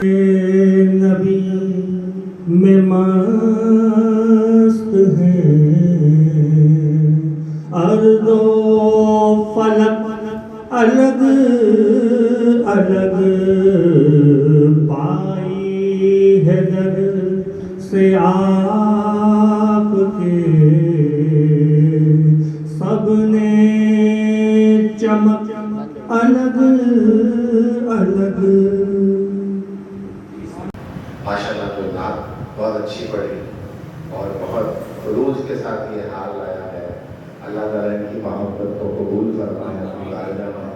نبی میں مست ہیں، ارض و فلک الگ الگ پائی ہے در سے آپ کے، سب نے چمک الگ الگ۔ ماشاءاللہ تو نعت بہت اچھی پڑھی اور بہت خلوص کے ساتھ یہ حال لایا ہے۔ اللہ تعالیٰ ان کی محبت کو قبول فرمائے اپنی بارگاہ میں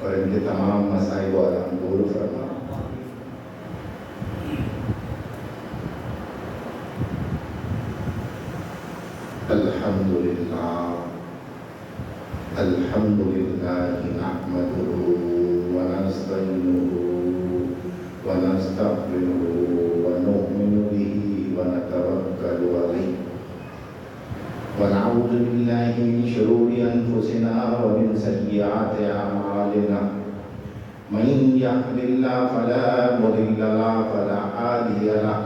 اور ان کے تمام مصائب و آلام دور فرمائے۔ الحمدللہ نحمدہ ونستعینہ ونستغفرہ ونؤمن بہ ونتوکل علیہ ونعوذ باللہ من شرور انفسنا ومن سیئات اعمالنا، من یهد اللہ فلا مضل له ولا هادی له،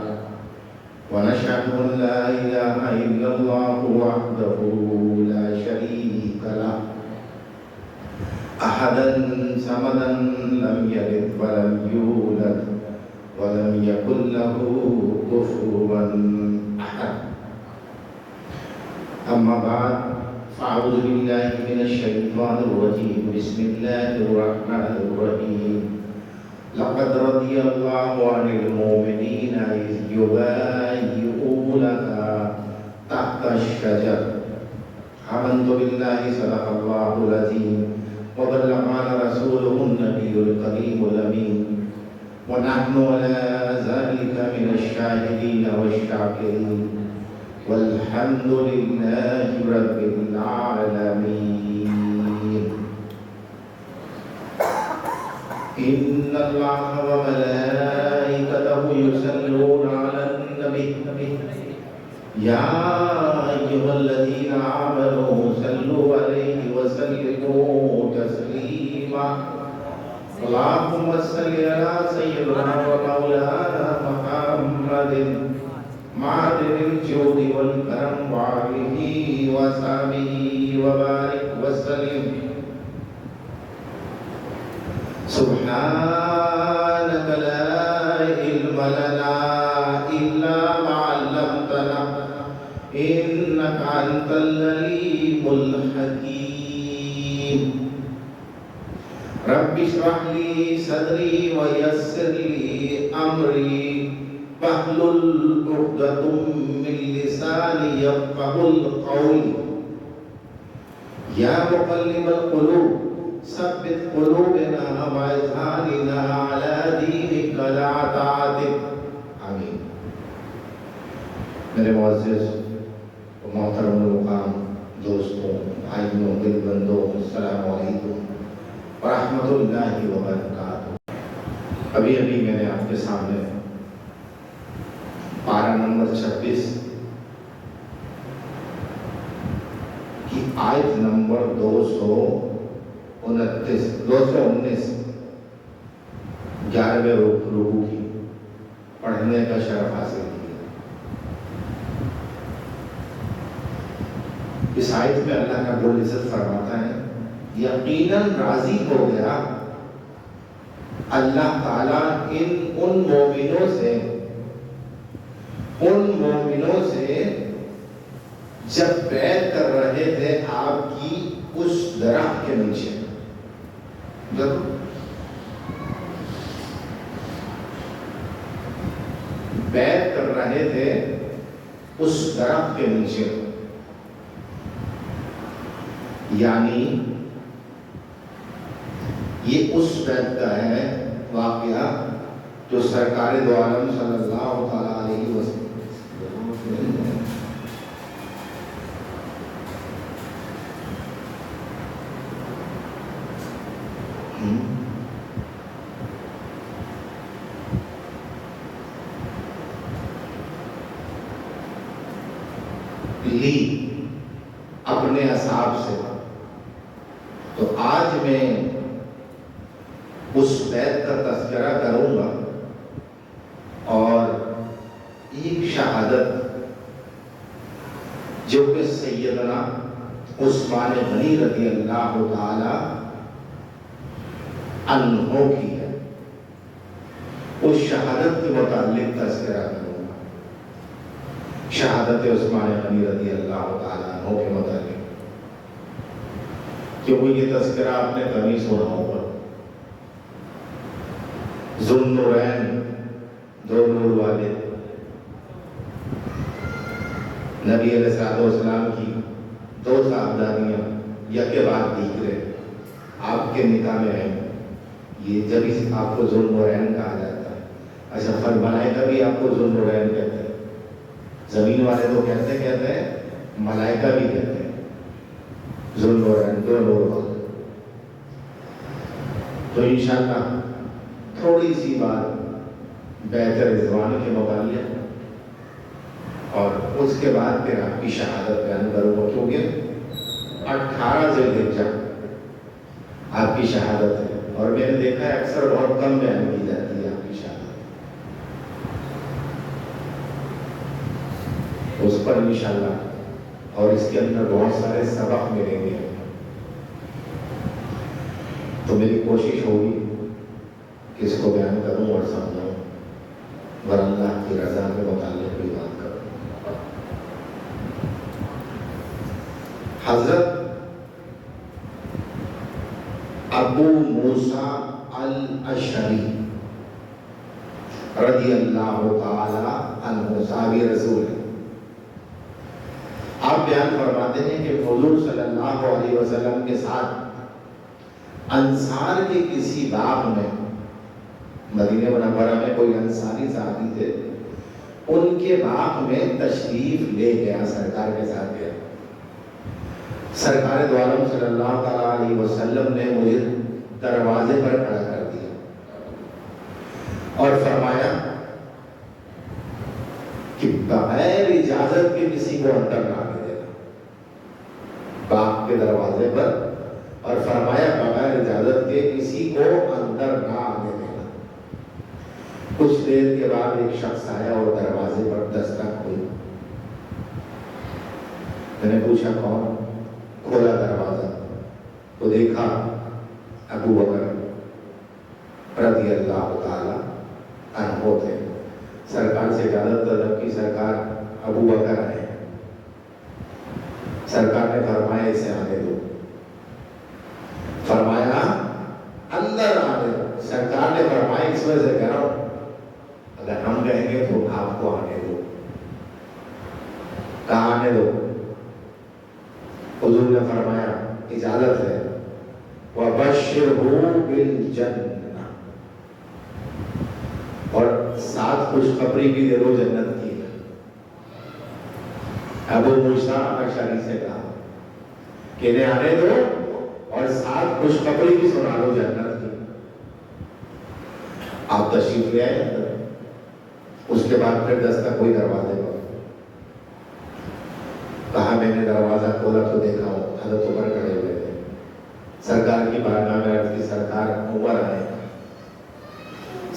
ونشهد ان لا اله الا اللہ وحدہ لا شریک له، احدا صمدا لم یلد ولم یولد ولم یکن له کفوا احد۔ اما بعد فاعوذ باللہ من الشیطان الرجیم، بسم اللہ الرحمن الرحیم۔ لقد رضی اللہ عن المؤمنین اذ یبایعونک تحت الشجر، آمنت باللہ صدق اللہ العظیم وبلغنا رسوله النبي الكريم الأمين ونحن على ذلك من الشاهدين والشاكرين والحمد لله رب العالمين۔ إن الله وملائكته يصلون على النبي يا أيها الذين آمنوا صلوا عليه وسلموا تسليما، اللهم صل على سيدنا ومولانا محمد معدن الجود والكرم وآله وصحبه وبارك وسلم۔ سبحانك لا علم لنا إلا ما علمتنا إنك أنت العليم الحكيم۔ رب اشرح لي صدري ويسر لي أمري واحلل عقدة من لساني يفقهوا القول، يا مقلب القلوب ثبت قلوبنا وأذهاننا على دينك لا طاعتك، آمين۔ میرے معزز و محترم المقام دوستوں، بھائیوں، دل بندوں، السلام علیکم ورحمۃ اللہ وبرکاتہ۔ ابھی میں نے آپ کے سامنے پارہ نمبر 26 کی آیت نمبر 219 11ویں رکوع کی پڑھنے کا شرف حاصل کیا۔ اس آیت میں اللہ کا رب العزت فرماتا ہے، یقیناً راضی ہو گیا اللہ تعالیٰ ان مومنوں سے جب بیعت کر رہے تھے آپ کی اس درخت کے نیچے، بیعت کر رہے تھے اس درخت کے نیچے، یعنی یہ اس بیعت کا ہے واقعہ جو سرکار دو عالم صلی اللہ تعالیٰ علیہ وسلم لی اپنے اصحاب سے۔ تو آج میں اس بیعت کا تذکرہ کروں گا سیدنا عثمان غنی رضی اللہ تعالی عنہ کی ہے، اس شہادت کے متعلق تذکرہ کروں گا، شہادت عثمان غنی رضی اللہ تعالی عنہ کے متعلق، کیونکہ یہ تذکرہ آپ نے کبھی سنا ہوگا۔ ذو النورین، دو نور والے، نبی علیہ السلام کی دو صاحبزادیاں یکے بعد دیگرے آپ کے نکاح میں ہیں، یہ جب اس آپ کو ذو النورین کہا جاتا ہے۔ اچھا، ملائکہ بھی آپ کو ذو النورین کہتے ہیں، زمین والے تو کہتے ہیں، ملائکہ بھی کہتے ہیں ذو النورین، دو نور والے۔ تو انشاءاللہ تھوڑی سی بات بیعت رضوان کے متعلق اور اس کے بعد پھر آپ کی شہادت بیان کروں گا، کیونکہ 18 ذی الحجہ آپ کی شہادت ہے، اور میں نے دیکھا ہے اکثر بہت کم بیان کی جاتی ہے آپ کی شہادت، اس پر انشاءاللہ اور اس کے اندر بہت سارے سبق ملیں گے، تو میری کوشش ہوگی کہ اس کو بیان کروں اور سمجھاؤں، ورنہ اللہ کی رضا کے متعلق کوئی بات کروں۔ حضرت ابو موسیٰ الاشعری رضی اللہ تعالی عنہ صحابی رسول ہیں، آپ بیان فرماتے ہیں کہ حضور صلی اللہ علیہ وسلم کے ساتھ انصار کے کسی باغ میں، مدینہ منورہ میں کوئی انصاری صحابی تھے، ان کے باغ میں تشریف لے گیا، سرکار کے ساتھ گیا۔ سرکار دو عالم صلی اللہ علیہ وسلم نے مجھے دروازے پر کھڑا کر دیا اور فرمایا کہ بغیر اجازت کے کسی کو اندر نہ آنے دینا، باغ کے دروازے پر، اور فرمایا بغیر اجازت کے کسی کو اندر نہ آنے دینا۔ کچھ دیر کے بعد ایک شخص آیا اور دروازے پر دستک ہوئی، میں نے پوچھا کون؟ کھولا دروازہ تو دیکھا ابو بکر رضی اللہ تعالی عنہ تھے۔ سرکار سے اجازت طلب کی، سرکار ابو بکر آئے، سرکار نے فرمایا اسے آنے دو، فرمایا اندر آنے دو۔ سرکار نے فرمایا اس وجہ سے کہہ رہا ہوں اگر ہم کہیں گے تو آپ کو آنے دو، کہاں آنے دو؟ حضور نے فرمایا اجازت ہے، وَبَشِّرْهُ بِالْجَنَّةِ، اور ساتھ خوشخبری بھی دے دو جنت کی۔ ابو موسیٰ الاشعری سے کہا کہ انہیں آنے دو اور ساتھ خوشخبری بھی سنا دو جنت کی۔ آپ تشریف لے آئے اندر، اس کے بعد پھر دستک ہوئی دروازے پر، کہا میں نے دروازہ کھولا تو دیکھا ہوں حضرت عمر کھڑے ہوئے تھے۔ سرکار کی بارگاہ میں عرض کی سرکار عمر آئے،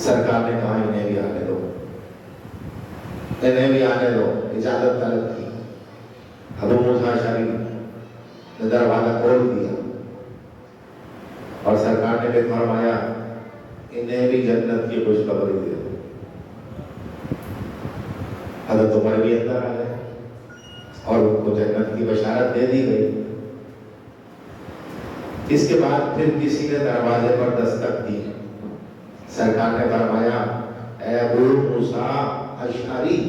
سرکار نے کہا انہیں بھی آنے دو، انہیں بھی آنے دو، اجازت طلب کی۔ ابو موسیٰ الاشعری نے دروازہ کھول دیا اور سرکار نے پھر فرمایا انہیں بھی جنت کی خوشخبری دے دو۔ حضرت عمر بھی اندر آ گئے اور ان کو جنت کی بشارت دے دی گئی۔ اس کے بعد پھر کسی نے دروازے پر دستک دی، سرکار نے فرمایا اے ابو موسیٰ اشعری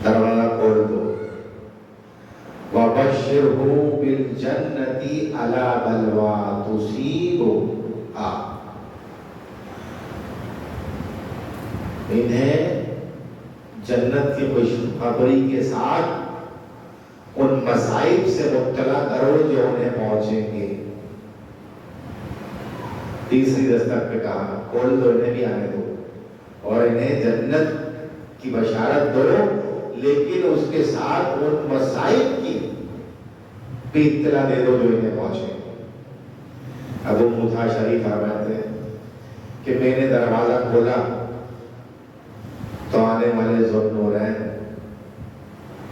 دروازہ کھول دو، وَبَشِّرْهُ بِالْجَنَّةِ عَلَى بَلْوَىٰ تُصِيبُهُ، انہیں جنت کی خوشخبری کے ساتھ ان مصائب سے مبتلا کرو جو انہیں پہنچیں گے۔ تیسری دستک پہ کہا کھول دو، انہیں بھی آنے دو اور انہیں جنت کی بشارت دو، لیکن اس کے ساتھ ان مصائب کی بھی اطلاع دے دو جو انہیں پہنچیں گے۔ ابو موسیٰ الاشعری فرماتے ہیں کہ میں نے دروازہ کھولا تو آنے والے ذو النورین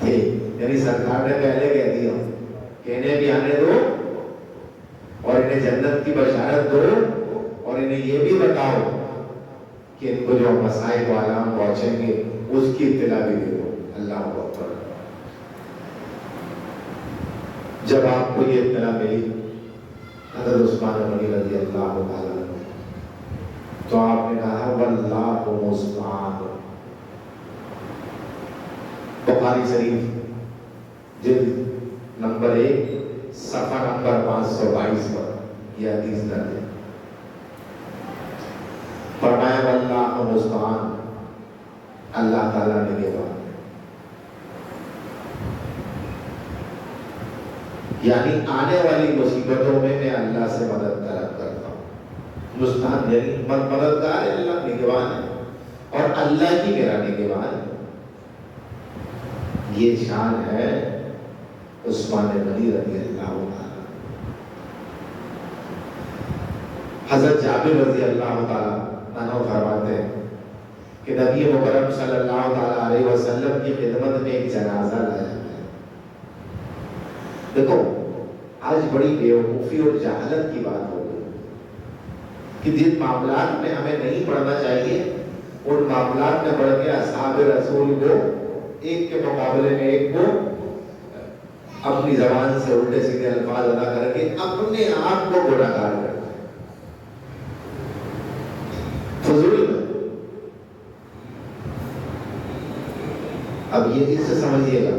تھے، یعنی سرکار نے پہلے کہہ دیا کہ انہیں بھی آنے دو اور انہیں جنت کی بشارت دو اور انہیں یہ بھی بتاؤ کہ ان کو جو مصائب و آلام پہنچیں گے اس کی اطلاع بھی دے دو. اللہ اکبر. جب آپ کو یہ اطلاع ملی حضرت عثمان غنی رضی اللہ تعالیٰ عنہ تو آپ نے کہا واللہ المستعان. بخاری شریف جلد نمبر 1 صفحہ نمبر 522 پر یہ حدیث درج ہے. فرمایا واللہ المستعان، اللہ تعالیٰ نے یہ بات، یعنی آنے والی مصیبتوں میں میں اللہ سے مدد طلب کرتا ہوں. مستعان یعنی مددگار ہے، اللہ نگہبان ہے اور اللہ کی میرا نگہبان ہے. یہ شان ہے عثمان غنی رضی اللہ تعالیٰ. حضرت جابر رضی اللہ تعالیٰ عنہ فرماتے ہیں کہ نبی مکرم صلی اللہ تعالیٰ علیہ وسلم کی خدمت میں ایک جنازہ لایا گیا. دیکھو آج بڑی بیوقوفی اور جہالت کی بات ہو گئی کہ جن معاملات میں ہمیں نہیں پڑھنا چاہیے ان معاملات میں بڑھ کے اصحاب رسول کو ایک کے مقابلے میں ایک کو اپنی زبان سے الٹے سیدھے الفاظ ادا کر کے اپنے آپ کو گناہگار کرتے ہیں. فضول میں اب یہ اس سے سمجھیے گا،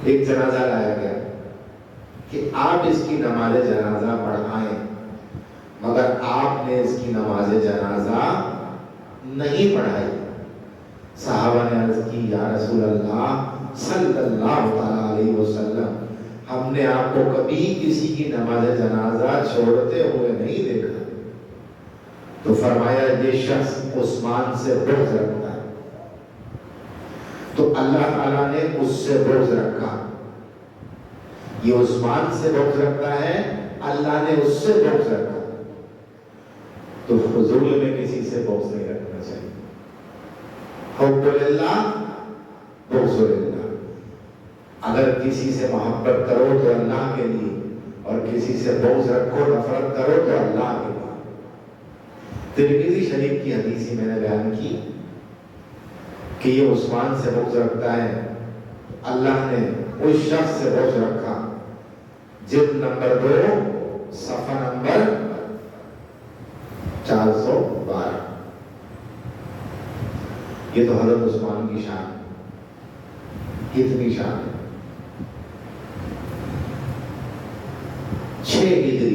ایک جنازہ لایا گیا کہ آپ اس کی نماز جنازہ پڑھائیں مگر آپ نے اس کی نماز جنازہ نہیں پڑھائی. صحابہ نے عرض کی یا رسول اللہ صلی اللہ تعالیٰ علیہ وسلم، ہم نے آپ کو کبھی کسی کی نماز جنازہ چھوڑتے ہوئے نہیں دیکھا. تو فرمایا یہ شخص عثمان سے بغض رکھتا ہے. تو اللہ تعالیٰ نے اس سے بغض رکھا. یہ عثمان سے بغض رکھتا ہے، اللہ نے اس سے بغض رکھا. تو فضول میں کسی سے بغض نہیں رکھنا چاہیے. حب للہ بغض للہ. اگر کسی سے محبت کرو تو اللہ کے لیے اور کسی سے بغض رکھو نفرت کرو تو اللہ کے لیے. ترمذی شریف کی حدیث میں نے بیان کی کہ یہ عثمان سے بغض رکھتا ہے، اللہ نے اس شخص سے بغض رکھا. جلد نمبر 2 صفحہ نمبر 412. یہ تو حضرت عثمان کی شان، کتنی شان ہے. 6 ہجری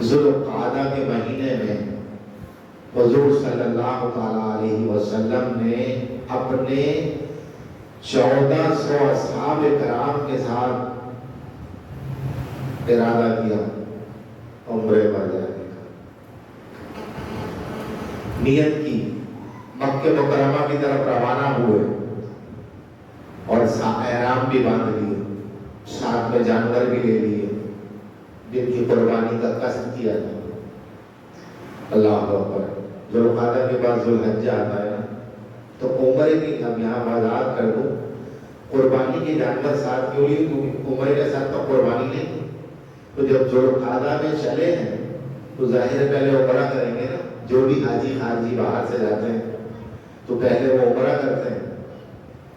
ذوالقعدہ کے مہینے میں حضور صلی اللہ تعالی علیہ وسلم نے اپنے 1400 اصحاب کرام کے ساتھ ارادہ کیا عمرے پر جانے کا. نیت کی، مکہ مکرمہ کی طرف روانہ ہوئے اور احرام بھی باندھ لیے، ساتھ میں جانور بھی لے لیے جن کی قربانی کا قصد کیا تھا. اللہ اکبر. ذوالقعدہ کے بعد ذوالحجہ آتا ہے نا، تو عمرے کی ہم یہاں وضاحت کر دوں، قربانی کے جانور ساتھ کیوں لیے؟ کیونکہ عمرے کے ساتھ تو قربانی نہیں. تو جب ذوالقعدہ میں چلے ہیں تو ظاہر ہے پہلے عمرہ کریں گے نا. جو بھی حاجی خارجی باہر سے جاتے ہیں تو پہلے وہ عمرہ کرتے ہیں،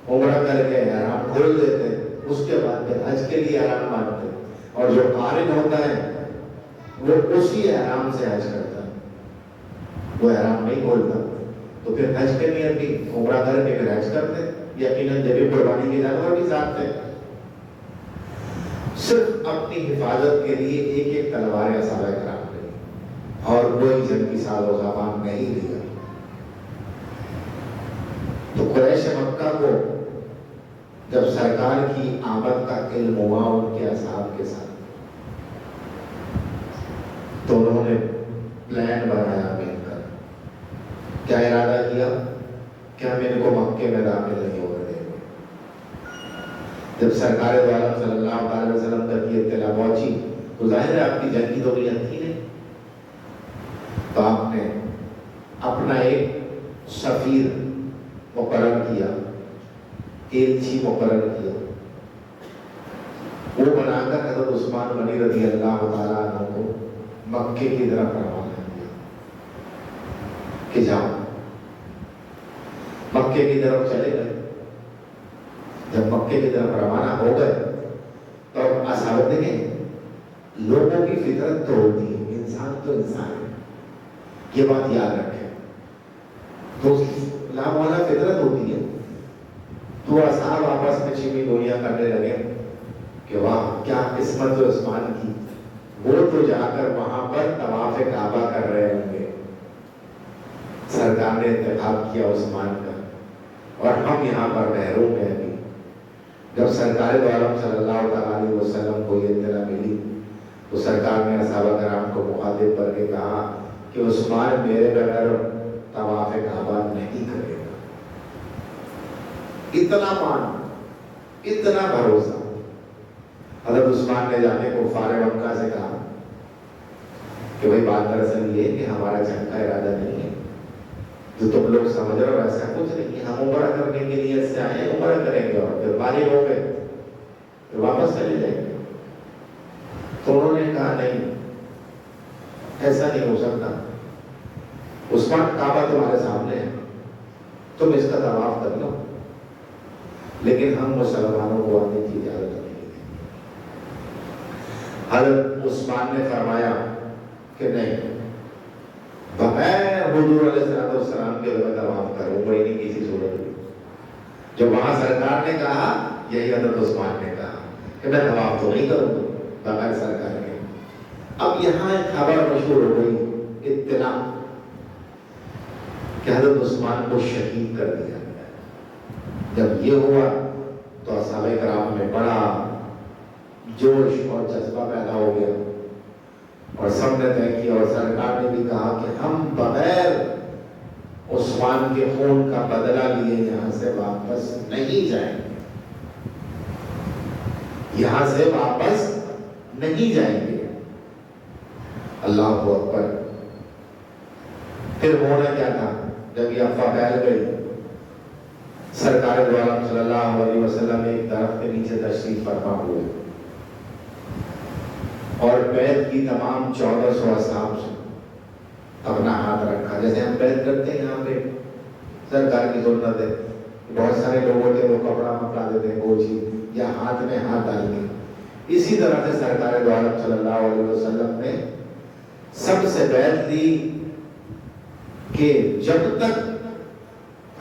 عمرہ کر کے احرام کھول دیتے ہیں، اس کے بعد پھر حج کے لیے احرام باندھتے ہیں. اور جو قارن ہوتا ہے وہ اسی احرام سے حج کرتا ہے، وہ احرام نہیں کھولتا. تو پھر حج کے نیت بھی عمرہ کر کے پھر حج کرتے ہیں. یقیناً جب قربانی کے جانور بھی ساتھ تھے. صرف اپنی حفاظت کے لیے ایک ایک تلواریں اصحابہ کرام لی اور کوئی جنگ کی ساز و سامان نہیں لیا. تو قریش مکہ کو جب سرکار کی آمد کا علم ہوا ان کے اصحاب کے ساتھ تو انہوں نے پلان بنایا مل کر. کیا ارادہ کیا کہ ہم ان کو مکے میں داخل نہیں ہونے دیں گے. جب سرکار دو عالم صلی اللہ علیہ وسلم تک یہ اطلاع پہنچی تو ظاہر ہے آپ کی جنگ کی تو نیت تھی نہیں. تو آپ نے اپنا ایک سفیر مقرر کیا، ایلچی مقرر کیا، وہ بنا کر حضرت عثمان غنی رضی اللہ تعالیٰ عنہ کو مکے کی طرف روانہ کیا کہ جاؤ مکے کی طرف چلے گئے۔ جب مکے کی طرف روانہ ہو گئے تو اصحاب دیکھیں لوگوں کی فطرت تو ہوتی ہے، انسان تو انسان ہے، یہ بات یاد رکھیں، تو لامحالہ فطرت ہوتی ہے۔ تو اصحاب آپس میں چیمی گولیاں کرنے لگے کہ واہ کیا قسمت ہے عثمان کی، وہ تو جا کر وہاں پر طواف کعبہ کر رہے ہوں گے، سرکار نے انتخاب کیا عثمان کا، اور ہم یہاں پر محروم ہیں۔ ابھی جب سرکار دو عالم صلی اللہ علیہ وسلم کو یہ اطلاع ملی تو سرکار نے صحابہ کرام کو مخاطب کر کے کہا کہ عثمان میرے بغیر طواف کعبہ نہیں کرے گا۔ اتنا مان، اتنا بھروسہ۔ حضرت عثمان نے جانے کو کفار مکہ سے کہا کہ بھائی بات دراصل یہ کہ ہمارا جنگ کا ارادہ نہیں ہے، جو تم لوگ سمجھ رہے ہو ایسا کچھ نہیں ہے، ہم عمرہ کرنے کے لیے سے آئے ہیں، عمرہ کریں گے اور پھر فارغ ہو گئے پھر واپس چلے جائیں گے۔ تو انہوں نے کہا نہیں، ایسا نہیں ہو سکتا، عثمان کعبہ تمہارے سامنے ہے، تم اس کا طواف کر لو، لیکن ہم مسلمانوں کو آنے کی اجازت نہیں دیں۔ حضرت عثمان نے فرمایا کہ نہیں، بغیر حضور علیہ السلام کے میں طواف کروں گا ہی نہیں کسی صورت میں۔ جو وہاں سرکار نے کہا یہی حضرت عثمان نے کہا کہ میں طواف تو نہیں کروں گا بغیر سرکار کے۔ اب یہاں ایک خبر مشہور ہو گئی، اطلاع کہ حضرت عثمان کو شہید کر دیا گیا۔ جب یہ ہوا تو اصحاب کرام میں بڑا جوش اور جذبہ پیدا ہو گیا، اور سب نے طے کیا اور سرکار نے بھی کہا کہ ہم بغیر عثمان کے خون کا بدلہ لیے یہاں سے واپس نہیں جائیں گے، یہاں سے واپس نہیں جائیں گے۔ اللہ اکبر۔ پھر ہونا کیا تھا؟ جب یہ افواہ پھیل گئی، سرکار دو عالم صلی اللہ علیہ وسلم ایک درخت کے نیچے تشریف فرما ہوئے اور بیعت کی تمام 1400 اصحاب سے اپنا ہاتھ رکھا، جیسے ہم بیعت کرتے ہیں یہاں پہ سرکار کی سنت ہے، بہت سارے لوگ ہوتے ہیں وہ کپڑا مکا دیتے ہیں وہ چیز یا ہاتھ میں ہاتھ ڈال کے، اسی طرح سے سرکار دو عالم صلی اللہ علیہ وسلم نے سب سے بیعت لی کہ جب تک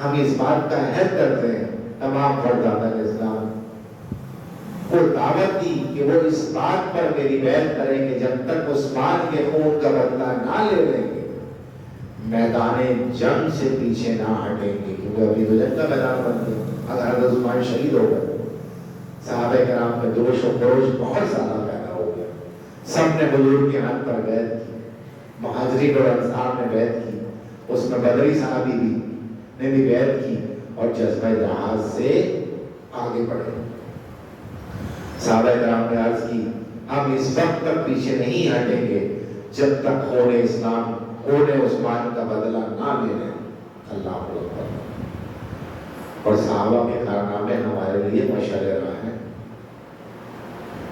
ہم اس بات کا عہد کرتے ہیں تمام فردان اسلام کو دعوت دی کہ وہ اس بات پر میری بیعت کریں کہ جب تک عثمان کے خون کا بدلہ نہ لے لیں گے میدان جنگ سے پیچھے نہ ہٹیں گے، کیونکہ ابھی تو جنگ کا میدان بن گیا۔ اگر حضرت عثمان شہید ہو گئے صحابہ کرام میں جوش و خروش بہت زیادہ پیدا ہو گیا، سب نے بزرگ کے ہاتھ پر بیعت کی، مہاجرین اور انصار نے بیعت کی، اس میں بدری صحابی بھی نے بھی بیعت کی اور جذبہ جہاد سے آگے بڑھے۔ صحابہ کرام نے عرض کی ہم اس وقت تک پیچھے نہیں ہٹیں گے جب تک خون اسلام خون عثمان کا بدلہ نہ لے لیں۔ اللہ اکبر۔ اور صحابہ کے کارنامے ہمارے لیے مشعل راہ ہیں،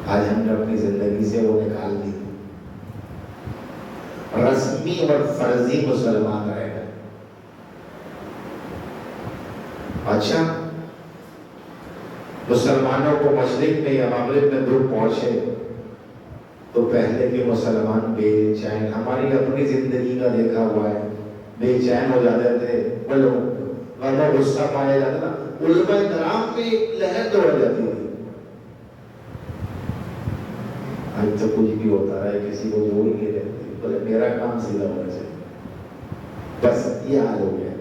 آج ہم نے اپنی زندگی سے وہ نکال دی، رسمی اور فرضی مسلمان رہ گئے۔ اچھا، مسلمانوں کو مشرق میں یا مغرب میں دکھ پہنچے تو پہلے کے مسلمان بے چین، ہماری اپنی زندگی کا دیکھا ہوا ہے، بے چین ہو جاتے تھے، بولو ورنہ غصہ پایا جاتا تھا، علماء کرام میں ایک لہر دوڑ جاتی تھی۔ آج تو کچھ بھی ہوتا رہا ہے، کسی کو جو ہی رہتے، بولے میرا کام سیدھا ہونا چاہیے، بس یہ حال ہو گیا۔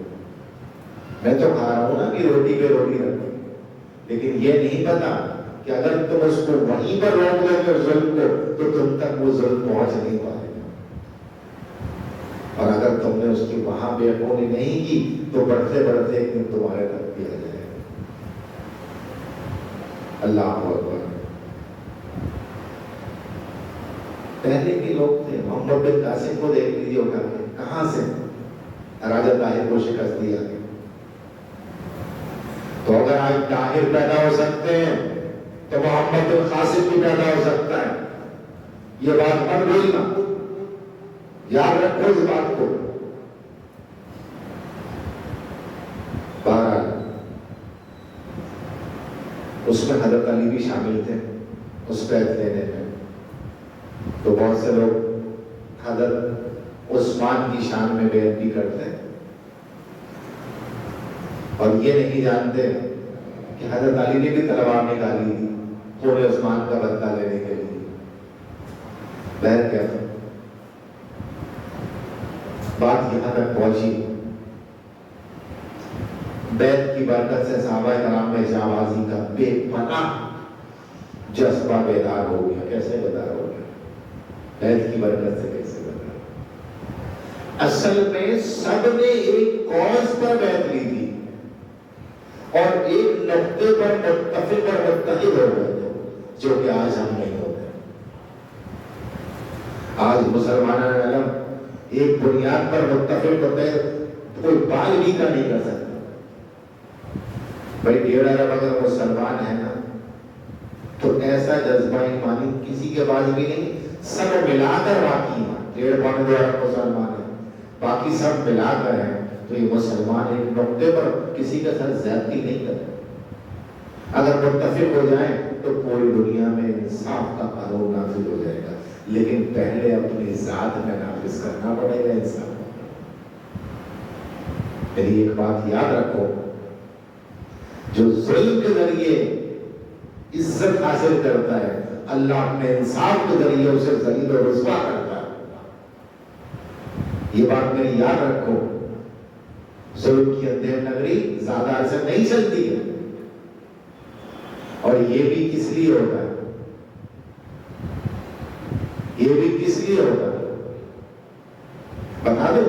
میں تو کھا رہا ہوں نا کہ روٹی پہ روٹی رکھو، لیکن یہ نہیں پتا کہ اگر تم اس کو وہیں پر روک دو گے ظلم کو تو تم تک وہ ظلم پہنچ نہیں پائے گا، اور اگر تم نے اس کی وہاں بے خونی نہیں کی تو بڑھتے بڑھتے ایک دن تمہارے تک بھی آ جائے گا۔ اللہ اکبر۔ پہلے کے لوگ تھے، محمد بن قاسم کو دیکھ لیجیے اٹھا کے، کہاں سے راجہ طاہر کو شکست دیا. تو اگر آج طاہر پیدا ہو سکتے ہیں تو محمد بن قاسم بھی پیدا ہو سکتا ہے. یہ بات مت بھولنا، یاد رکھو اس بات کو. بہرحال اس میں حضرت علی بھی شامل تھے اس بیعت لینے میں. تو بہت سے لوگ حضرت عثمان کی شان میں بیعت بھی کرتے ہیں اور یہ نہیں جانتے کہ حضرت علی نے بھی تلوار نکالی تھی خون عثمان کا بدلہ لینے کے لیے. بہر کیا تھا، بات یہاں تک پہنچی. بیعت کی برکت سے صحابہ کرام میں جاں بازی کا بے پناہ جذبہ بیدار ہو گیا. کیسے بیدار ہو گیا؟ بیعت کی برکت سے کیسے بیدار؟ اصل میں سب نے ایک کاز پر بیعت لی تھی اور ایک نقطے پر متفق اور متحد ہو گئے تھے، جو کہ آج ہم نہیں ہوتے. آج مسلمانان علم ایک بنیاد پر متفق ہوتے ہیں، کوئی بال بھی کا نہیں کر سکتا. بھائی 1.5 ارب اگر مسلمان ہے نا تو ایسا جذبہ ایمانی کسی کے پاس بھی نہیں. سب ملا کر باقی 1.5 ارب مسلمان ہیں، باقی سب ملا کر ہیں. تو یہ مسلمان ایک نقطے پر کسی کے ساتھ زیادتی نہیں کرتے. اگر متفق ہو جائیں تو پوری دنیا میں انصاف کا قانون نافذ ہو جائے گا. لیکن پہلے اپنی ذات میں نافذ کرنا پڑے گا انصاف. میری ایک بات یاد رکھو، جو ظلم کے ذریعے عزت حاصل کرتا ہے اللہ اپنے انصاف کے ذریعے اسے ذلیل و رسوا کرتا ہے. یہ بات میری یاد رکھو. ظلم کی اندھیر نگری زیادہ عرصہ نہیں چلتی ہے اور یہ بھی کس لیے ہوتا ہے؟ یہ بھی کس لیے ہوتا ہے بتا دو.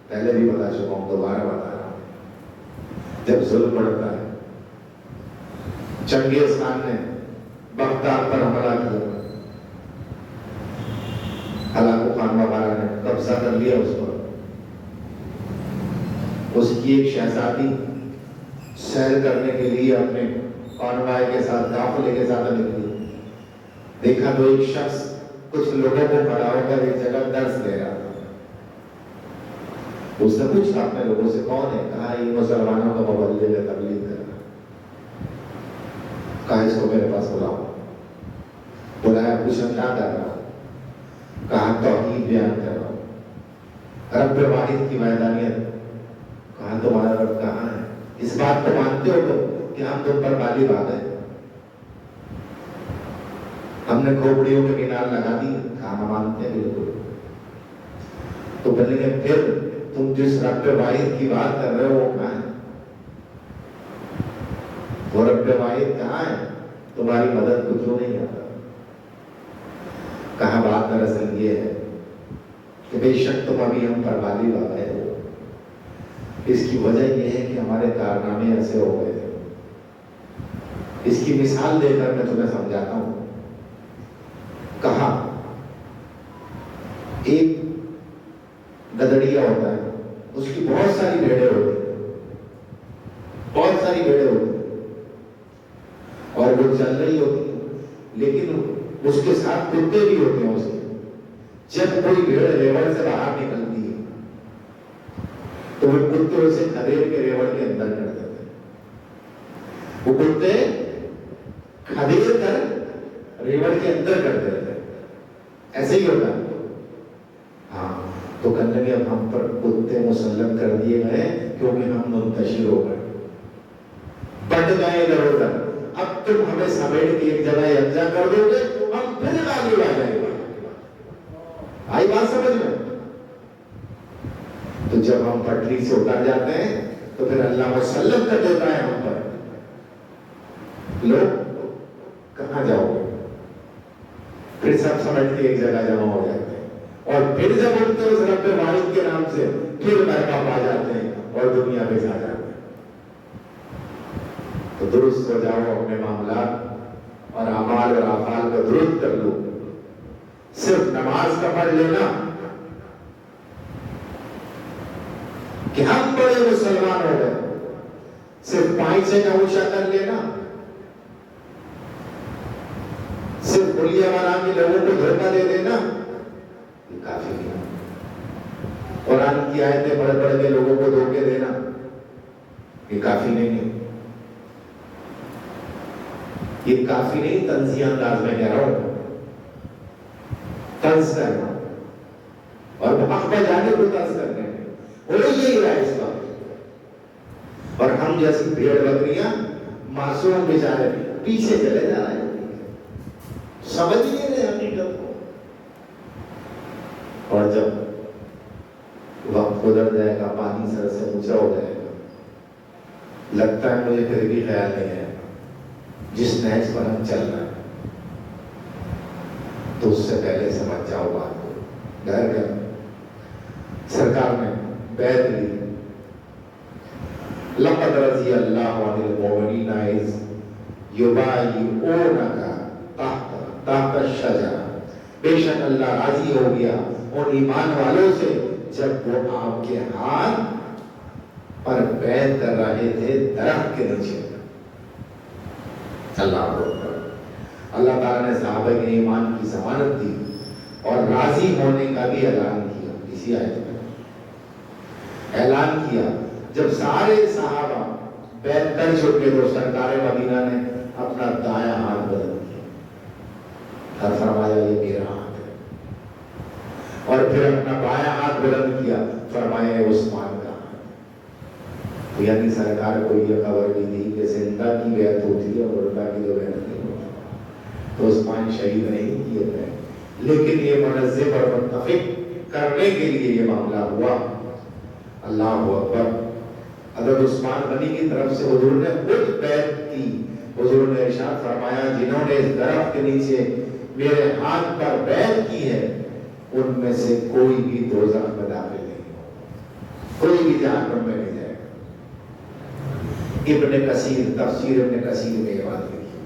پہلے بھی بتا چکا ہوں، دوبارہ بتا رہا ہوں. جب ظلم بڑھتا ہے، چنگیز خان نے بغداد پر حملہ کیا، ہلاکو خان وغیرہ نے قبضہ کر لیا اس پر. اس کی ایک شہزادی سیر کرنے کے لیے اپنے کانوائے کے ساتھ قافلے کے ساتھ نکلی. دیکھا تو ایک شخص کچھ لوگوں کو کھڑا ہو کر ایک جگہ درس دے رہا تھا. اس نے پوچھا اپنے لوگوں سے کون ہے؟ کہا یہ مسلمانوں کا مبلغ ہے، تبلیغ کر رہا. کہا اس کو میرے پاس بلاؤ. بلایا، پوچھا کیا کر رہا؟ کہا توحید بیان کر رہا ہوں، رب واحد کی وحدانیت. کہا تمہارا رب کہاں ہے؟ اس بات کو مانتے ہو تو کہ ہم تم پر غالب آ گئے، ہم نے کھوپڑیوں کے مینار لگا دی. کہا ہم مانتے ہیں بالکل. تو بولیں گے پھر تم جس رب واحد کی بات کر رہے ہو وہ کہاں ہے؟ وہ رب واحد کہاں ہے؟ تمہاری مدد کو کیوں نہیں آتا؟ کہا بات دراصل یہ ہے کہ بے شک تم ابھی ہم پر غالب آ گئے ہو. اس کی وجہ یہ ہے کہ ہمارے کارنامے ایسے ہو گئے تھے. اس کی مثال دے کر میں تمہیں سمجھاتا ہوں. کہا ایک گدڑیا ہوتا ہے، اس کی بہت ساری بھیڑیں ہوتی ہیں، بہت ساری بھیڑیں ہوتی ہیں اور وہ چل رہی ہوتی ہیں، لیکن اس کے ساتھ کتے بھی ہوتے ہیں. اس کے جب کوئی بھیڑ ریوڑ سے باہر نکلتی ہے تو وہ کتے اسے کھدیر کے ریوڑ کے اندر کر دیتے ہیں. وہ کتے کھدیر کر ریوڑ کے اندر کر دیتے ہیں. ایسے ہی ہوتا ہے. ہاں تو کہنے لگے اب ہم پر کتے مسلط کر دیے گئے کیونکہ ہم منتشر ہو گئے، بٹ گئے ادھر ادھر. اب تم ہمیں سمیٹ کے ایک جگہ یکجا کر دو گے ہم پھر غالب آ جائیں گے. آئی بات سمجھ میں؟ تو جب ہم پٹری سے اتر جاتے ہیں تو پھر اللہ مسلط کر دیتا ہے ہم پر. لوگ کہاں جاؤ گے؟ پھر سب سمجھ کے ایک جگہ جمع ہو جاتے ہیں اور پھر جب اٹھتے اس رب واحد کے نام سے پھر برکت پا جاتے ہیں اور دنیا پہ جا جاتے ہیں. تو درست ہو جاؤ اپنے معاملات اور اعمال اور افعال کو درست کر لو. صرف نماز کا پڑھ لینا کہ ہم بڑے مسلمان ہو گئے، صرف پائچے کا اونچا کر لینا، صرف بلیاں بنا کے لوگوں کو دھوکہ دے دینا، یہ کافی نہیں۔ قرآن کی آیتیں پڑھ پڑھ کے لوگوں کو دھوکے دینا، یہ کافی نہیں ہے، یہ کافی نہیں۔ طنزیہ انداز میں کہہ رہا ہوں، طنز کرنا اور حق پہ جانے کو طنز کرنے وہ یہی رہا ہے اس وقت، اور ہم جیسی بھیڑ بکریاں معصوم بیچارے پیچھے چلے جا رہے ہیں، سمجھ نہیں رہے حقیقت کو۔ اور جب وقت گزر جائے گا، پانی سر سے اونچا ہو جائے گا، لگتا ہے مجھے پھر بھی خیال نہیں ہے جس نہج پر ہم چل رہے ہیں، تو اس سے پہلے سمجھ جاؤ بات کو۔ ڈر گیا، سرکار نے بیعت لی، لقد رضی اللہ عن المؤمنین اذ یبایعونک تحت الشجرہ، بے شک اللہ راضی ہو گیا ان ایمان والوں سے جب وہ آپ کے ہاتھ پر بیعت کر رہے تھے درخت کے نیچے۔ اللہ اکبر۔ اللہ تعالیٰ نے صحابہ کے ایمان کی ضمانت دی اور راضی ہونے کا بھی اعلان کیا۔ اسی آیت میں اعلان کیا، جب سارے صحابہ بیعت کر چکے تو سرکار مدینہ نے اپنا دایاں ہاتھ بلند کیا اور فرمایا یہ میرا ہاتھ ہے، اور پھر اپنا بایاں ہاتھ بلند کیا، فرمایا یہ عثمان کا ہاتھ۔ یعنی سرکار کو یہ خبر بھی تھی کہ زندہ کی بیعت ہوتی ہے اور مردہ کی جو بیعت نہیں ہوتی، تو عثمان شہید نہیں کیے گئے، لیکن یہ منظم اور متفق کرنے کے لیے یہ معاملہ ہوا۔ اللہ اکبر۔ حضرت عثمان غنی کی طرف سے حضور نے خود بیعت کی۔ حضور نے ارشاد فرمایا جنہوں نے اس درخت کے نیچے میرے ہاتھ پر بیعت کی ہے ان میں سے کوئی بھی دوزخ میں داخل نہیں ہوگا، کوئی بھی جہنم میں نہیں جائے گا۔ ابن کثیر، تفسیر ابن کثیر میں یہ بات لکھی ہے۔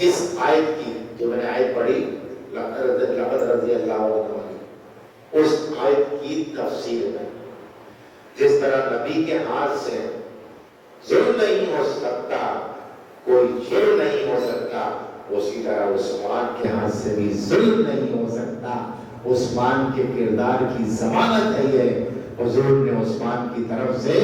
اس آیت کی جو میں نے آیت پڑھی لقد رضی اللہ عنہ، اس آیت کی تفسیر میں جس طرح نبی کے ہاتھ سے ظلم نہیں ہو سکتا، کوئی جرم نہیں ہو سکتا، اسی طرح عثمان کے ہاتھ سے بھی ظلم نہیں ہو سکتا۔ عثمان کے کردار کی ضمانت ہے یہ۔ حضور نے عثمان کی طرف سے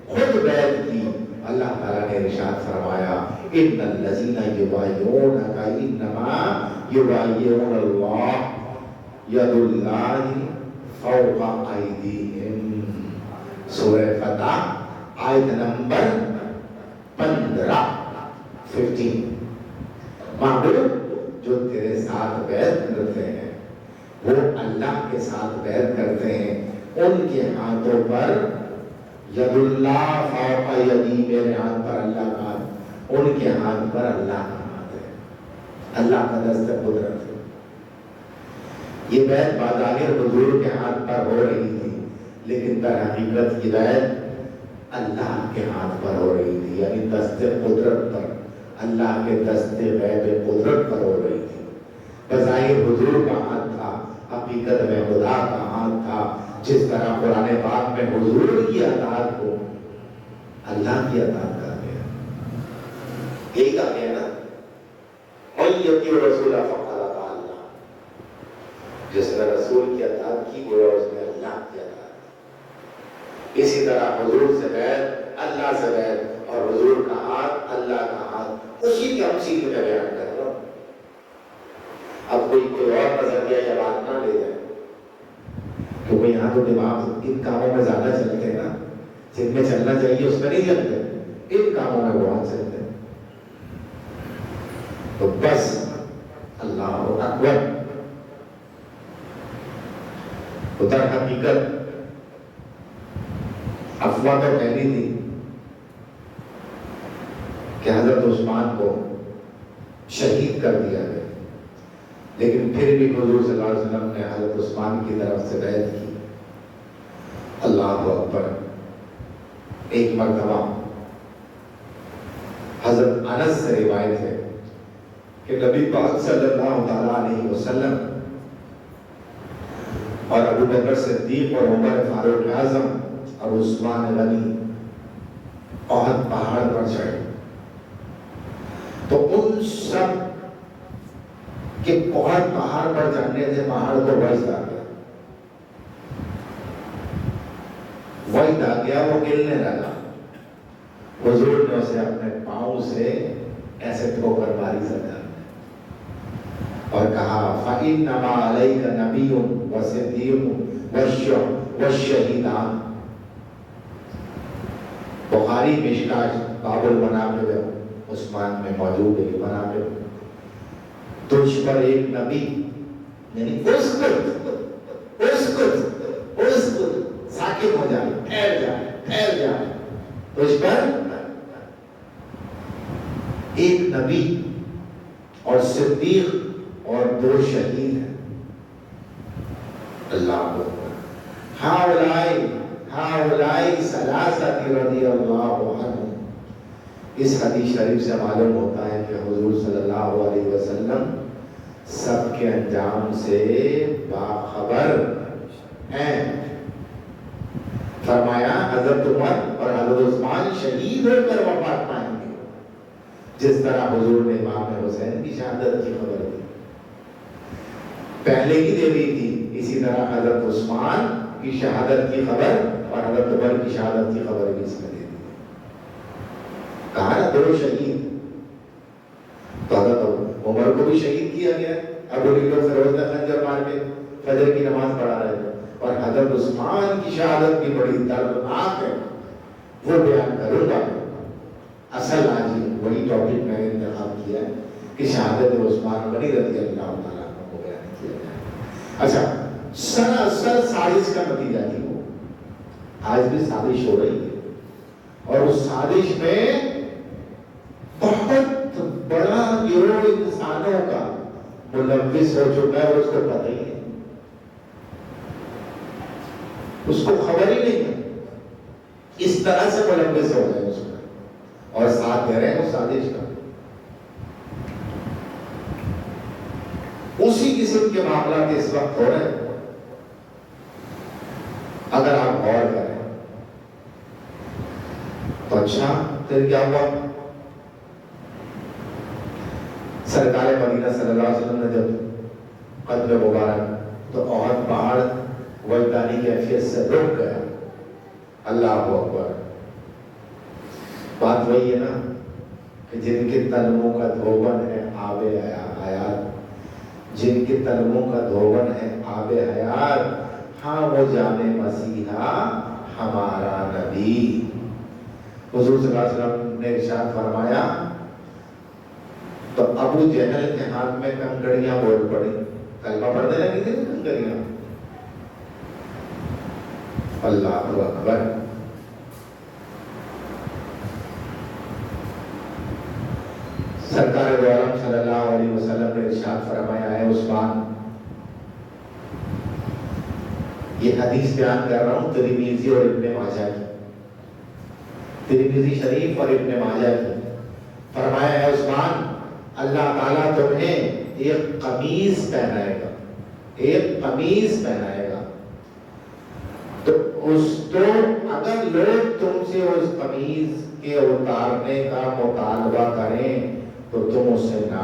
خود بیعت کی۔ اللہ تعالیٰ نے ارشاد فرمایا ان الذین یبایعونک انما یبایعون اللہ ید اللہ فوق ایدیہم۔ سورہ فتح آیت نمبر 15۔ معبود جو تیرے ساتھ بیعت کرتے ہیں وہ اللہ کے ساتھ بیعت کرتے ہیں، ان کے ہاتھوں پر ید اللہ فوق یدی، میرے ہاتھ پر اللہ کا ہاتھ، ان کے ہاتھ پر اللہ کا ہاتھ ہے، اللہ کا دست قدرت ہے۔ یہ بیعت بظاہر حضور کے ہاتھ پر ہو رہی تھی، لیکن در حقیقت یہ بیعت اللہ کے ہاتھ پر ہو رہی تھی، یعنی دست قدرت پر، اللہ کے دست غیب قدرت پر ہو رہی تھی۔ بظاہر حضور کا ہاتھ تھا، حقیقت میں خدا کا ہاتھ تھا۔ جس طرح قرآن پاک میں حضور کی اطاعت کو اللہ کی اطاعت کر دیا، یہی کہا گیا نا من یطیع الرسول فقد اطاع اللہ، جس نے رسول کی اطاعت کی گویا اس نے اللہ کی اطاعت۔ اسی طرح حضور سے بیعت، اللہ سے بیعت، اور حضور کا ہاتھ، اللہ کا ہاتھ، اسی کی ہم سیدھ میں بیان کر رہا ہوں۔ اب کوئی اور نظریہ یا بات نہ لے جائے، کیونکہ یہاں تو دماغ ان کاموں میں زیادہ چلتے ہیں نا، جن میں چلنا چاہیے اس میں نہیں چلتے، ان کاموں میں بہت چلتے ہیں۔ تو بس اللہ اکبر۔ در حقیقت افواہ تو پھیلی تھی کہ حضرت عثمان کو شہید کر دیا گیا، لیکن پھر بھی حضور صلی اللہ علیہ وسلم نے حضرت عثمان کی طرف سے بیعت کی۔ اللہ اکبر۔ ایک مرتبہ حضرت انس سے روایت ہے کہ نبی پاک صلی اللہ تعالیٰ علیہ وسلم اور ابو بکر صدیق اور عمر فاروق اعظم اور عثمان غنی احد پہاڑ پر چڑھے تو ان سب کے احد پہاڑ پر چڑھنے سے پہاڑ کو وجد آ گیا، وجد آ گیا، وہ گرنے لگا۔ حضور نے اسے اپنے پاؤں سے ایسے ٹھوکر ماری زمین اور کہا فَإِنَّمَا عَلَيْكَ نَبِيٌّ وَصِدِّيقٌ وَالشَّهِيدَانِ۔ بخاری مشکاۃ باب المناقب عثمان میں موجود ہے یہ مناقب۔ تجھ پر ایک نبی، یعنی اسکت ساکت ہو جائے، ٹھہر جائے، تجھ پر ایک نبی اور صدیق اور 2 شہید ہیں۔ اللہ ہؤلاء ثلاثۃ رضی اللہ عنہم۔ اس حدیث شریف سے معلوم ہوتا ہے کہ حضور صلی اللہ علیہ وسلم سب کے انجام سے باخبر ہیں۔ فرمایا حضرت عمر اور حضرت عثمان شہید ہو کر وفات پائیں گے، جس طرح حضور نے امام حسین کی شہادت کی خبر دی، پہلے ہی دے دی تھی، اسی طرح حضرت عثمان کی شہادت کی خبر اور حضرت عمر کی شہادت کی خبر بھی اس میں دے دی۔ کہا نا 2 شہید، تو حضرت عمر کو بھی شہید کیا گیا، ابو لوگ فیروز نے خنجر مار کے فجر کی نماز پڑھا رہے تھے، اور حضرت عثمان کی شہادت بھی بڑی دردناک ہے، وہ بیان کروں گا۔ اصل آج وہی ٹاپک میں نے انتخاب کیا ہے کہ شہادت عثمان غنی رضی اللہ تعالیٰ عنہ کو بیان کیا جائے۔ اچھا، سراسر سازش کا نتیجہ تھی وہ، آج بھی سازش ہو رہی ہے، اور اس سازش میں بہت بڑا گروہ انسانوں کا ملوث ہو چکا ہے، اور اس کو پتہ ہی ہے، اس کو خبر ہی نہیں ہے، اس طرح سے ملوث ہو گئے اس میں، اور ساتھ دے رہے ہیں اس سازش کا۔ اسی قسم کے معاملات اس وقت ہو رہے ہیں، اگر آپ غور کریں تو۔ اچھا پھر کیا ہوا؟ سرکار مدینہ صلی اللہ علیہ وسلم نے جب قدم مبارک تو احد پہاڑ وجدانی کیفیت سے رک گیا۔ اللہ اکبر۔ بات وہی ہے نا کہ جن کے تلموں کا دھوبن ہے آب حیات، جن کے تلموں کا دھوبن ہے آب حیات، ہاں وہ جانے مسیحا ہمارا نبی۔ حضور صلی اللہ علیہ وسلم نے ارشاد فرمایا تو ابو جہل کے ہاتھ میں کنکڑیاں بول پڑی، کلمہ پڑھنے لگی تھی کنکڑیاں۔ اللہ اکبر۔ سرکار دو عالم صلی اللہ علیہ وسلم نے ارشاد فرمایا ہے عثمان، یہ حدیث بیان کر رہا ہوں ترمذی اور ابن ماجہ کی، ترمذی شریف اور ابن ماجہ کی۔ فرمایا ہے عثمان، اللہ تعالیٰ تمہیں ایک قمیص پہنائے گا، ایک قمیص پہنائے گا، تو اگر لوگ تم سے اس قمیص کے اتارنے کا مطالبہ کریں تو تم اسے نہ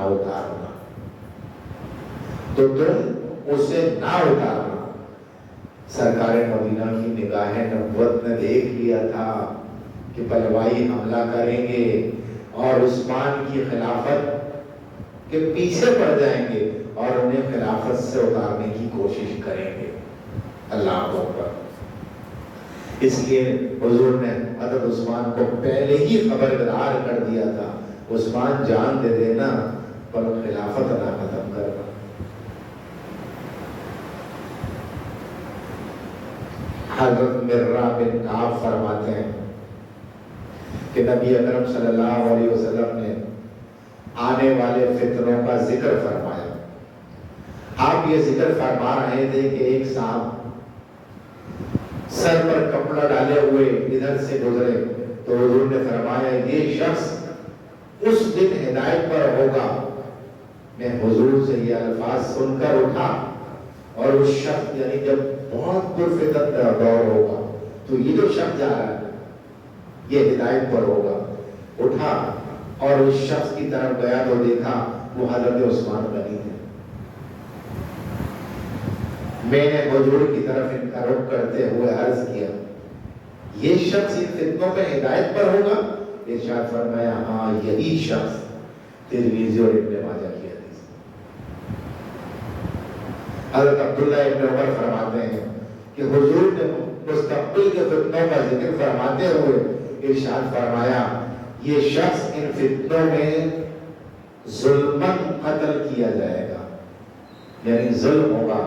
اتارنا، سرکار مدینہ کی نگاہ نبوت نے دیکھ لیا تھا کہ پلوائی حملہ کریں گے اور عثمان کی خلافت کے پیچھے پڑ جائیں گے اور انہیں خلافت سے اتارنے کی کوشش کریں گے۔ اللہ اکبر۔ اس لیے حضور نے حضرت عثمان کو پہلے ہی خبردار کر دیا تھا، عثمان جان دے دینا پر خلافت نہ ختم کرنا۔ حضرت مرہ بن کعب فرماتے ہیں کہ نبی اکرم صلی اللہ علیہ وسلم نے آنے والے فتنوں کا ذکر فرمایا۔ آپ یہ ذکر فرما رہے تھے کہ ایک صاحب سر پر کپڑا ڈالے ہوئے ادھر سے گزرے تو حضور نے فرمایا یہ شخص اس دن ہدایت پر ہوگا۔ میں حضور سے یہ الفاظ سن کر اٹھا اور اس شخص یعنی جب بہت پرفتن دور ہوگا تو یہ جو شخص جا رہا ہے یہ ہدایت پر ہوگا، اٹھا اور اس شخص کی طرف گیا تو دیکھا وہ حضرت عثمان غنی تھے۔ میں نے حضور کی طرف ان کا رخ کرتے ہوئے عرض کیا یہ شخص ان فتنوں میں ہدایت پر ہوگا؟ ارشاد فرمایا ہاں یہی شخص، ترمذی اور ابن ماجہ کی حدیث۔ حضرت عبداللہ ابن عمر فرماتے ہیں کہ حضور نے مستقبل کے فتنوں کا ذکر فرماتے ہوئے ارشاد فرمایا یہ شخص ان فتنوں میں ظلمن قتل کیا جائے گا، یعنی ظلم ہوگا،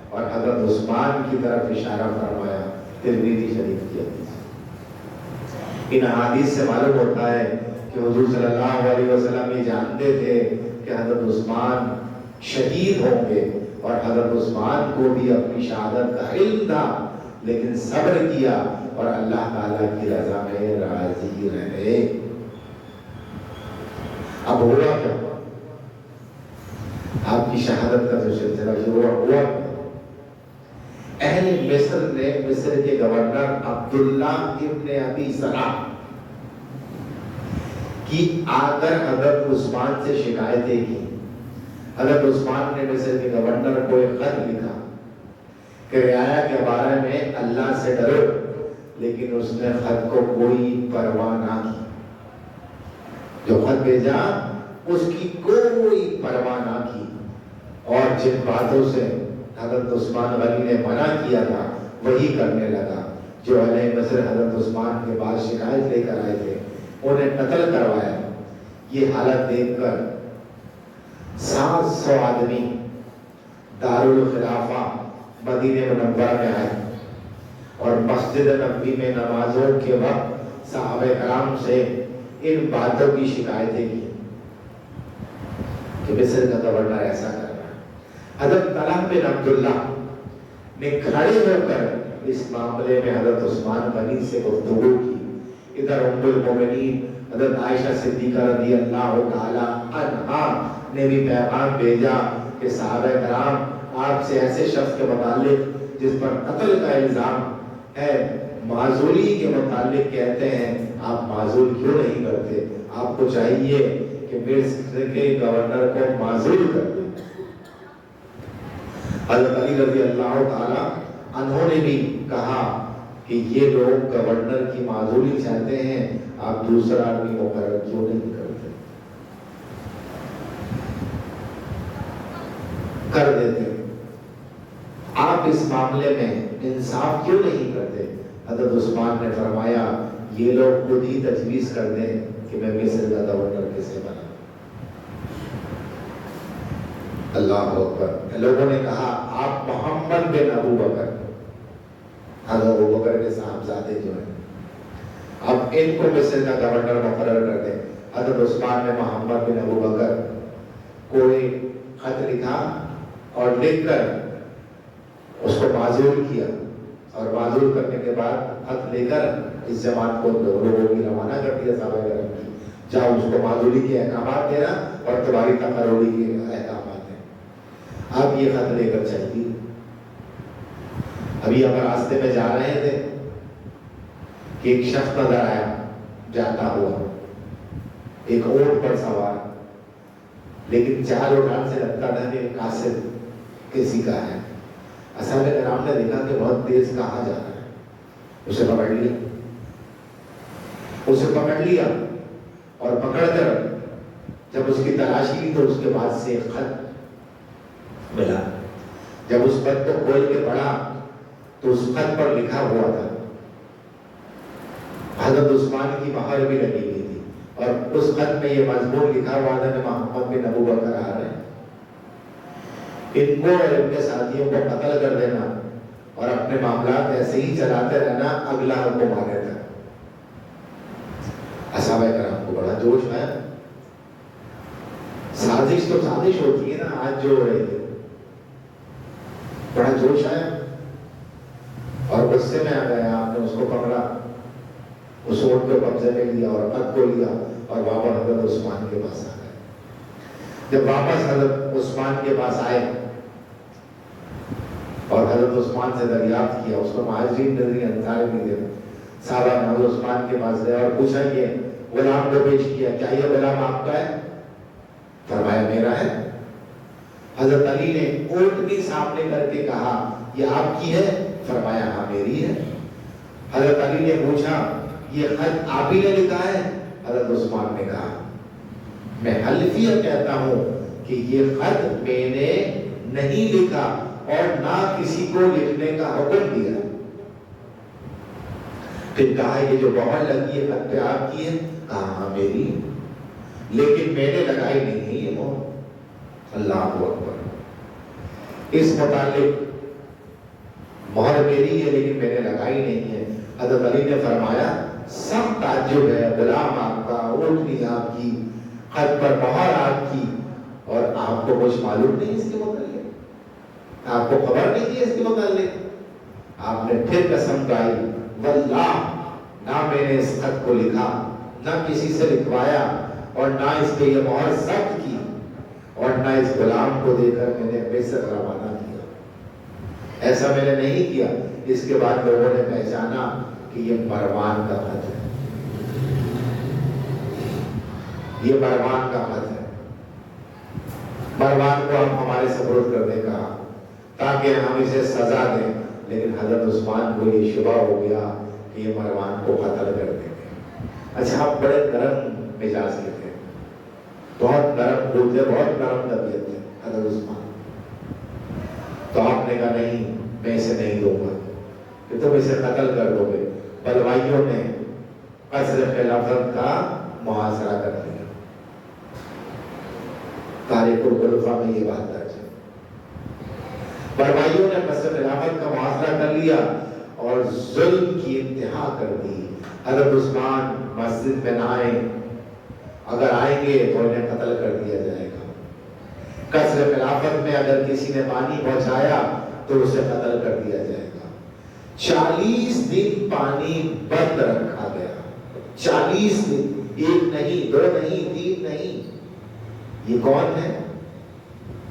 اور حضرت عثمان کی طرف اشارہ فرمایا، ترمذی شریف کی حدیث۔ ان احادیث سے معلوم ہوتا ہے کہ حضور صلی اللہ علیہ وسلم یہ جانتے تھے کہ حضرت عثمان شہید ہوں گے، اور حضرت عثمان کو بھی اپنی شہادت کا علم تھا، لیکن صبر کیا اور اللہ تعالیٰ کی رضا میں راضی رہے۔ اب ہوا کیا؟ آپ کی شہادت کا جو سلسلہ شروع ہوا، اہل مصر نے مصر کے گورنر عبداللہ ابن ابی سرح کی آ کر حضرت عثمان سے شکایتیں کی۔ حضرت عثمان نے مصر کے گورنر کو ایک خط لکھا کہ رعایا کے بارے میں اللہ سے ڈرو، لیکن اس نے خط کو کوئی پرواہ نہ کی۔ جو خط بھیجا اس کی کوئی پرواہ نہ کی، اور جن باتوں سے حضرت عثمان غنی نے منع کیا تھا وہی کرنے لگا۔ جو اہل مصر حضرت عثمان کے بعد شکایت لے کر آئے تھے انہیں قتل کروایا۔ یہ حالت دیکھ کر 700 آدمی دارالخلافہ مدینہ منورہ میں آئے اور مسجد نبوی میں نمازوں کے وقت صحابہ کرام سے ان باتوں کی شکایتیں کی کہ مصر کا گورنر ایسا کر رہا ہے۔ حضرت طلحہ بن عبداللہ نے کھڑے ہو کر اس معاملے میں حضرت عثمان غنی سے گفتگو کی۔ ادھر ام المومنین حضرت عائشہ صدیقہ رضی اللہ تعالی عنہا نے بھی پیغام بھیجا کہ صحابہ کرام آپ سے ایسے شخص کے متعلق جس پر قتل کا الزام ہے معزولی کے متعلق کہتے ہیں، آپ معزول کیوں نہیں کرتے؟ آپ کو چاہیے کہ مصر کے گورنر کو معزول کر دیں۔ حضرت علی رضی اللہ تعالی عنہ نے بھی کہا کہ یہ لوگ گورنر کی معزولی چاہتے ہیں، آپ دوسرا آدمی مقرر کیوں نہیں کرتے؟ کر دیتے۔ آپ اس معاملے میں انصاف کیوں نہیں کرتے؟ حضرت عثمان نے فرمایا یہ لوگ خود ہی تجویز کر دیں کہ میں مصر کا گورنر کیسے بنا۔ اللہ اکبر۔ لوگوں نے کہا آپ محمد بن ابو بکر، حضرت ابو بکر کے صاحبزادے جو ہیں، اب ان کو مصر کا گورنر مقرر کر دیں۔ حضرت عثمان نے محمد بن ابو بکر کو ایک خط لکھا اور لکھ کر اس کو معزول کیا، اور معزول کرنے کے بعد خط لے کر اس جماعت کو لوگوں کی روانہ کر دیا صحابہ کرام کی، جاؤ اس کو معزولی کے احکامات دینا اور تمہاری تقرری کے احکامات ہیں۔ آپ یہ خط لے کر چلیے۔ ابھی ہم راستے میں جا رہے تھے کہ ایک شخص نظر آیا جاتا ہوا، ایک اونٹ پر سوار، لیکن چال و ڈھال سے لگتا تھا کہ قاصد کسی کا ہے۔ اصحابہ کرام نے دیکھا کہ بہت تیز کہاں جا رہا ہے، اسے پکڑ لیا اور پکڑ کر جب اس کی تلاشی کی تو اس کے بعد سے ایک خط ملا۔ جب اس خط کو کھول کے پڑھا تو اس خط پر لکھا ہوا تھا، حضرت عثمان کی مہر بھی لگی ہوئی تھی، اور اس خط میں یہ مضمون لکھا ہوا تھا کہ محمد بن ابو بکر آ رہے ہیں، ان کو اور ان کے ساتھیوں کو قتل کر دینا اور اپنے معاملات ایسے ہی چلاتے رہنا اگلا حکم آ گیا تھا۔ اصحابہ کرام کو بڑا جوش آیا۔ سازش تو سازش ہوتی ہے نا، آج جو ہو رہی ہے، بڑا جوش آیا اور غصے میں آ گیا۔ آپ نے اس کو پکڑا، اس اونٹ کو قبضے میں لیا اور خط کو لیا اور واپس حضرت عثمان کے پاس آ گئے۔ جب واپس حضرت عثمان کے پاس آئے اور حضرت عثمان سے دریافت کیا، اس کو مہاجرین نظری انصار نہیں دیتے، صحابہ نے حضرت عثمان کے پاس گیا اور پوچھا کہ غلام کو پیش کیا، کیا یہ غلام آپ کا ہے؟ فرمایا میرا ہے۔ حضرت علی نے اونٹنی سامنے کر کے کہا یہ آپ کی ہے؟ فرمایا ہاں میری ہے۔ حضرت علی نے پوچھا یہ خط آپ ہی نے لکھا ہے؟ حضرت عثمان نے کہا میں حلفیہ کہتا ہوں کہ یہ خط میں نے نہیں لکھا اور نہ کسی کو لکھنے کا حکم دیا۔ پھر کہا یہ جو مہر لگی ہے خط پہ آپ کی ہے؟ کہا ہاں میری، لیکن میں نے لگائی نہیں ہے یہ مہر۔ اللہ اکبر۔ اس متعلق مہر میری ہے لیکن میں نے لگائی نہیں ہے۔ حضرت علی نے فرمایا سب تعجب ہے، غلام آپ کا، اونٹنی آپ کی، خط پر مہر آپ کی، اور آپ کو کچھ معلوم نہیں اس کے متعلق، آپ کو خبر نہیں تھی اس کے متعلق۔ آپ نے پھر قسم کھائی واللہ نہ میں نے اس خط کو لکھا، نہ کسی سے لکھوایا، اور نہ اس پہ یہ مہر ضبط کی، اور نہ اس غلام کو دے کر میں نے مصر روانہ کیا۔ ایسا میں نے نہیں کیا۔ اس کے بعد لوگوں نے پہچانا کہ یہ مروان کا خط ہے، یہ مروان کا خط ہے۔ مروان کو ہم ہمارے سپرد کرنے کا تاکہ ہم اسے سزا دیں، لیکن حضرت عثمان کو یہ شبہ ہو گیا کہ یہ مروان کو قتل کر دیں گے۔ اچھا آپ بڑے نرم مزاج کے تھے، بہت نرم دل تھے، بہت نرم طبیعت تھے حضرت عثمان۔ تو آپ نے کہا نہیں میں اسے نہیں دوں گا کہ تم اسے قتل کر دو گے۔ بلوائیوں نے قصر خلافت کا محاصرہ کر دیا۔ تاریخ الخلفاء میں یہ بات درج ہے۔ بلوائیوں نے قصر خلافت کا محاصرہ کر لیا اور ظلم کی انتہا کر دی۔ حضرت عثمان مسجد میں نہ آئیں، اگر آئیں گے تو انہیں قتل کر دیا جائے گا۔ قصر خلافت میں اگر کسی نے پانی پہنچایا تو اسے قتل کر دیا جائے گا۔ 40 دن پانی بند رکھا گیا، 40 دن، 1 نہیں 2 نہیں 3 نہیں۔ یہ کون ہے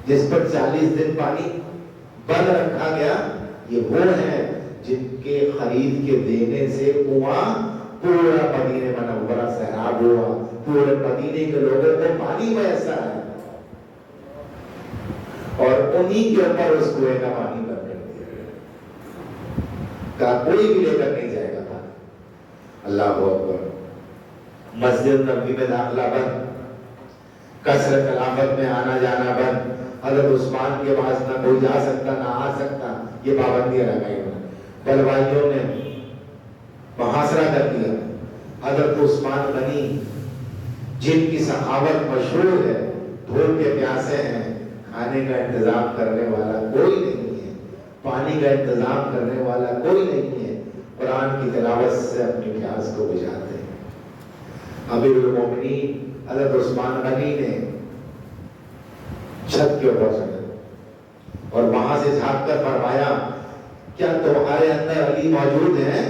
جس پر 40 دن پانی بند رکھا گیا؟ یہ وہ ہے جن کے خرید کے دینے سے کنواں پورا مدینہ منورہ سیراب ہوا، پورے مدینے کے لوگوں کو پانی میسر ہے، اور انہی کے اوپر اس کنویں کا پانی بند کر دیا گیا، کوئی بھی لے کر نہیں جائے گا پانی۔ اللہ اکبر۔ مسجد نبوی میں داخلہ بند، قصر خلافت میں آنا جانا بند، حضرت عثمان کے پاس نہ کوئی جا سکتا نہ آ سکتا، یہ پابندیاں لگائی انہوں نے۔ بلوائیوں نے محاصرہ کر دیا۔ حضرت عثمان غنی جن کی سخاوت مشہور ہے، بھوک کے پیاسے ہیں، کھانے کا انتظام کرنے والا کوئی نہیں ہے، پانی کا انتظام کرنے والا کوئی نہیں ہے، قرآن کی تلاوت سے اپنی پیاس کو بجھاتے ہیں۔ امیر المومنین حضرت عثمان غنی نے چھت کے اوپر چڑھے اور وہاں سے جھانک کر فرمایا کیا تمہارے اندر علی موجود ہیں؟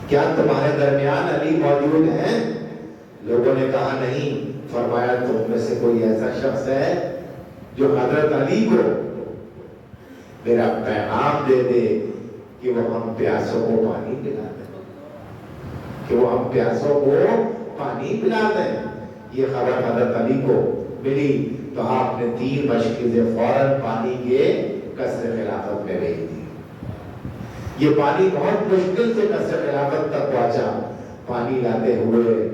کیا تمہارے درمیان علی موجود ہیں؟ لوگوں نے کہا نہیں۔ فرمایا تم میں سے کوئی ایسا شخص ہے جو حضرت علی کو میرا پیغام دے دے کہ وہ ہم پیاسوں کو پانی پلا دیں، کہ وہ ہم پیاسوں کو پانی پلا دیں۔ یہ خبر حضرت علی کو ملی تو آپ نے 3 مشکل سے فوراً پانی کے قصر خلافت میں بھیج دی۔ یہ پانی بہت مشکل سے قصر خلافت تک پہنچا۔ پانی لاتے ہوئے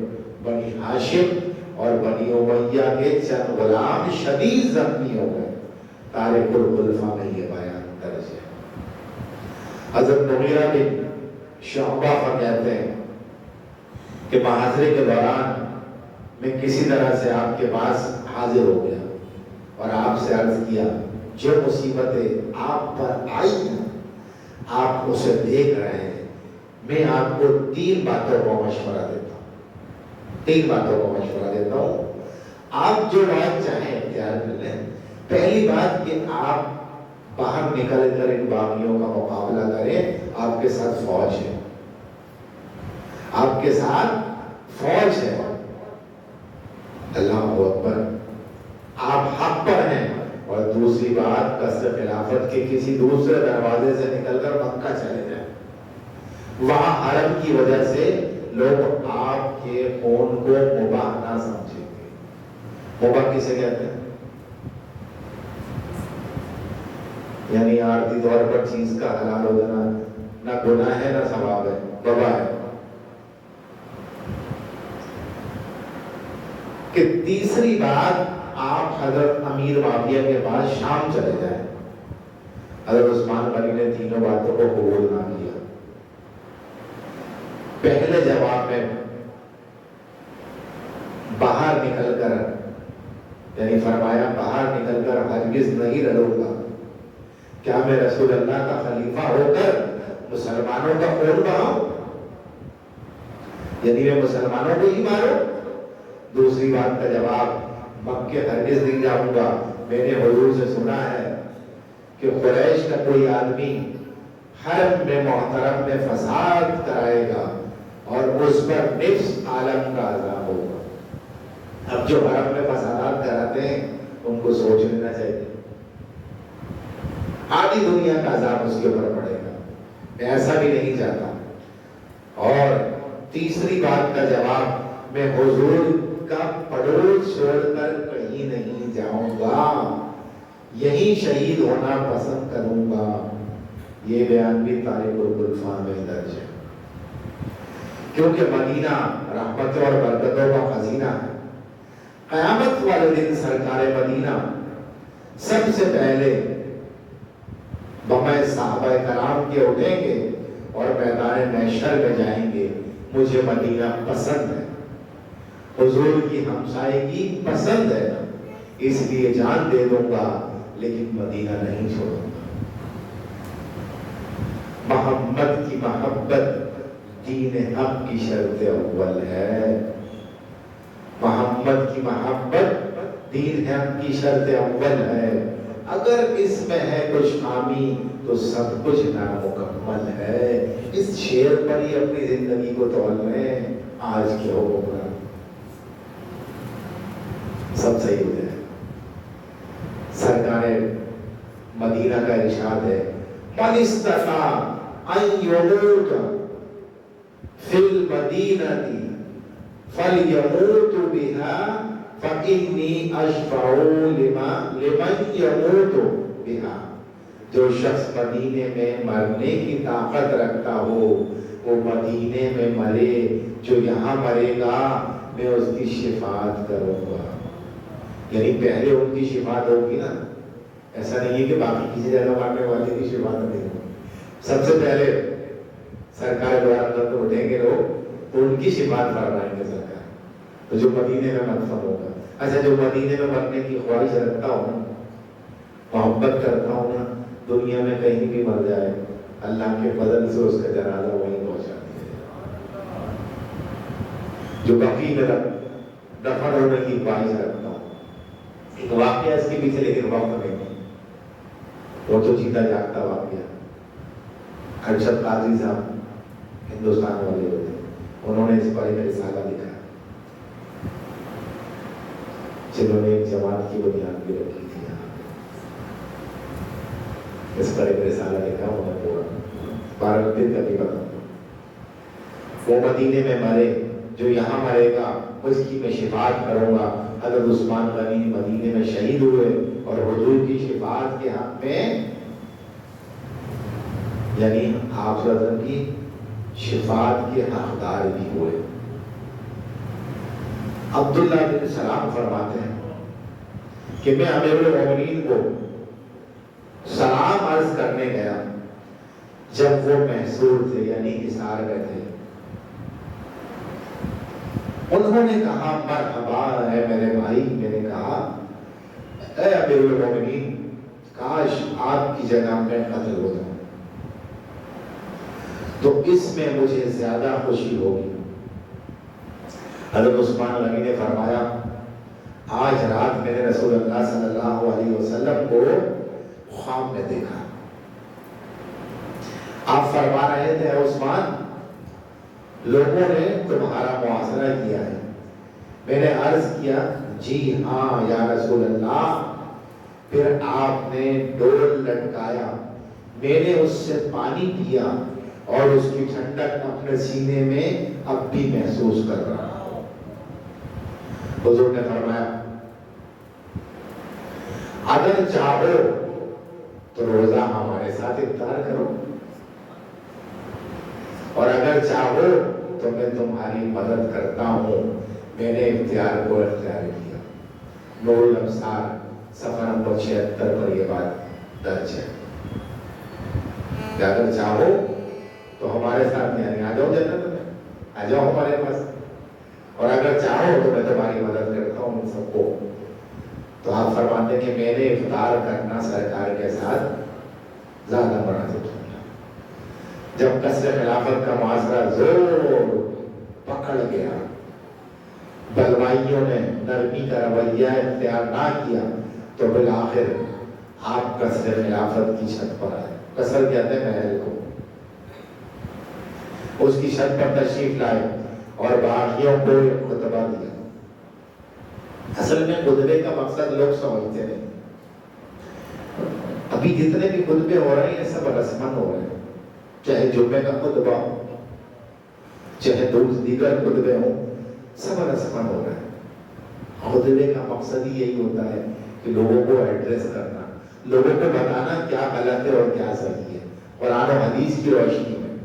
بنی ہاشم اور بنی امیہ کے چند غلام شدید زخمی ہو گئے۔ تاریخ الخلفاء میں یہ بیان درج ہے۔ حضرت مغیرہ بن شعبہ کہتے ہیں کہ محاصرے کے دوران میں کسی طرح سے آپ کے پاس حاضر ہو گیا اور آپ سے عرض کیا جو مصیبتیں آپ پر آئی ہیں آپ اسے دیکھ رہے ہیں، میں آپ کو 3 باتوں کو مشورہ دیتا ہوں، 3 باتوں کو مشورہ دیتا ہوں، آپ جو بات چاہیں اختیار کر لیں۔ پہلی بات کہ آپ باہر نکل کر ان باغیوں کا مقابلہ کریں، آپ کے ساتھ فوج ہے، آپ کے ساتھ فوج ہے۔ اللہ اکبر۔ آپ حق پر ہیں اور دوسری بات قصر خلافت کے کسی دوسرے دروازے سے نکل کر مکہ چلے جائیں، وہاں حرم کی وجہ سے لوگ آپ کے خون کو مباح نہ سمجھیں گے۔ مباح کسے کہتے ہیں؟ یعنی عارضی طور پر چیز کا حلال ہو جانا نہ گناہ ہے نہ ثواب ہے، وبا ہے۔ کہ تیسری بات، آپ حضرت امیر معاویہ کے بعد شام چلے جائیں۔ حضرت عثمان غنی نے تینوں باتوں کو قبول نہ کیا۔ پہلے جواب میں باہر نکل کر، یعنی فرمایا باہر نکل کر ہرگز نہیں رلوں گا، کیا میں رسول اللہ کا خلیفہ ہو کر مسلمانوں کا خون بہاؤں، یعنی میں مسلمانوں کو ہی ماروں۔ دوسری بات کا جواب، مکے ہرگز نہیں جاؤں گا، میں نے حضور سے سنا ہے کہ قریش کا کوئی آدمی حرم میں محترم میں فساد کرائے گا اور اس پر نفس عالم کا عذاب ہوگا۔ اب جو حرم میں فسادات کراتے ہیں ان کو سوچ لینا چاہیے، آدھی دنیا کا عذاب اس کے اوپر پڑے گا، میں ایسا بھی نہیں چاہتا۔ اور تیسری بات کا جواب، میں حضور کا پڑوس چھوڑ کر کہیں نہیں جاؤں گا، یہیں شہید ہونا پسند کروں گا۔ یہ بیان بھی تاریخ الگلفان میں درج ہے، کیونکہ مدینہ رحمتوں اور برکتوں کا خزینہ ہے۔ قیامت والے دن سرکار مدینہ سب سے پہلے بمِ صحابہ کرام کے اٹھیں گے اور میدان محشر میں جائیں گے، مجھے مدینہ پسند ہے، حضور کی ہمسائیگی پسند ہے، اس لیے جان دے دوں گا لیکن مدینہ نہیں چھوڑوں گا۔ محمد کی محبت دین حق کی شرط اول ہے، محمد کی محبت دین حق کی شرط اول ہے۔ اگر اس میں ہے کچھ خامی تو سب کچھ نامکمل ہے۔ اس شعر پر ہی اپنی زندگی کو تول لیں، آج کے ہوگا سب صحیح ہو جائے۔ سرکار مدینہ کا ارشاد ہے، من استطاع ان یموت فی المدینہ فلیموت بها فإنی اشفع لمن یموت بها۔ جو شخص مدینے میں مرنے کی طاقت رکھتا ہو وہ مدینے میں مرے، جو یہاں مرے گا میں اس کی شفاعت کروں گا۔ یعنی پہلے ان کی شفاعت ہوگی نا، ایسا نہیں ہے کہ باقی کسی جگہ مارنے والے کی شفاعت نہیں ہوگی۔ سب سے پہلے سرکار دوارا تو اٹھیں گے لوگ، ان کی شفاعت فرمائیں گے سرکار، تو جو مدینے میں مدفن ہوگا۔ اچھا، جو مدینے میں مرنے کی خواہش رکھتا ہوں، محبت کرتا ہوں نا، دنیا میں کہیں بھی مر جائے، اللہ کے فضل سے اس کا جنازہ وہیں پہنچا دیا۔ جو بقیع میں دفن ہونے کی خواہش رکھتا ہوں، ایک واقعہ اس کے پیچھے لیکن وقت نہیں، وہ تو جیتا جاگتا واقعہ۔ ارشد قاضی صاحب ہندوستان والے ہوتے، انہوں نے اس بارے میں رسالہ لکھا، جنہوں نے ایک جماعت کی بنیاد بھی رکھی تھی۔ اس پر ایک رسالہ لکھا، انہوں نے پورا 12 دن کا بھی بتا، وہ مدینے میں مرے، جو یہاں مرے گا اس کی میں شفاعت کروں گا۔ حضرت عثمان غنی مدینے میں شہید ہوئے اور حضور کی شفاعت کے حق میں، یعنی آپ کی شفاعت کے حقدار بھی ہوئے۔ عبداللہ بن سلام فرماتے ہیں کہ میں امیر المومنین کو سلام عرض کرنے گیا جب وہ محصور تھے، یعنی حصار میں تھے۔ انہوں نے کہا مرحبا ہے میرے بھائی۔ میں نے کہا اے امیر المومنین، کاش آپ کی جگہ میں قتل ہو جاؤں تو اس میں مجھے زیادہ خوشی ہوگی۔ حضرت عثمان غنی نے فرمایا، آج رات میں نے رسول اللہ صلی اللہ علیہ وسلم کو خواب میں دیکھا، آپ فرما رہے تھے اے عثمان، لوگوں نے تمہارا محاصرہ کیا ہے۔ میں نے عرض کیا جی ہاں یا رسول اللہ، پھر آپ نے ڈول لٹکایا، میں نے اس سے پانی پیا اور اس کی ٹھنڈک اپنے سینے میں اب بھی محسوس کر رہا ہوں۔ حضور نے فرمایا اگر چاہو تو روزہ ہمارے ساتھ افطار کرو، اور اگر چاہو تو میں تمہاری مدد کرتا ہوں۔ میں نے اختیار کو اختیار کیا۔ نور الابصار صفحہ نمبر 76 پر یہ بات درج ہے کہ اگر چاہو تو ہمارے ساتھ یعنی آ جاؤ جنت میں، آ جاؤ ہمارے پاس، اور اگر چاہو تو میں تمہاری مدد کرتا ہوں ان سب کو۔ تو آپ فرماتے کہ میں نے افطار کرنا سرکار کے ساتھ زیادہ مناسب سمجھا۔ جب قصر خلافت کا معاشرہ زور پکڑ گیا، بلوائیوں نے نرمی کا رویہ اختیار نہ کیا، تو بالآخر آپ قصر خلافت کی چھت پر آئے۔ قصر کہتے ہیں محل کو، اس کی چھت پر تشریف لائے اور باغیوں کو ایک خطبہ دیا۔ اصل میں خطبے کا مقصد لوگ سمجھتے نہیں۔ ابھی جتنے بھی خطبے ہو رہے ہیں یہ سب رسمن ہو رہے ہیں، چاہے جمعے کا خطبہ ہو، چاہے دیگر خطبے ہوں، سب رسمن ہو رہے ہیں۔ خطبے کا مقصد ہی یہی ہوتا ہے کہ لوگوں کو ایڈریس کرنا، لوگوں کو بتانا کیا غلط ہے اور کیا صحیح ہے، قرآن و حدیث کی روشنی میں،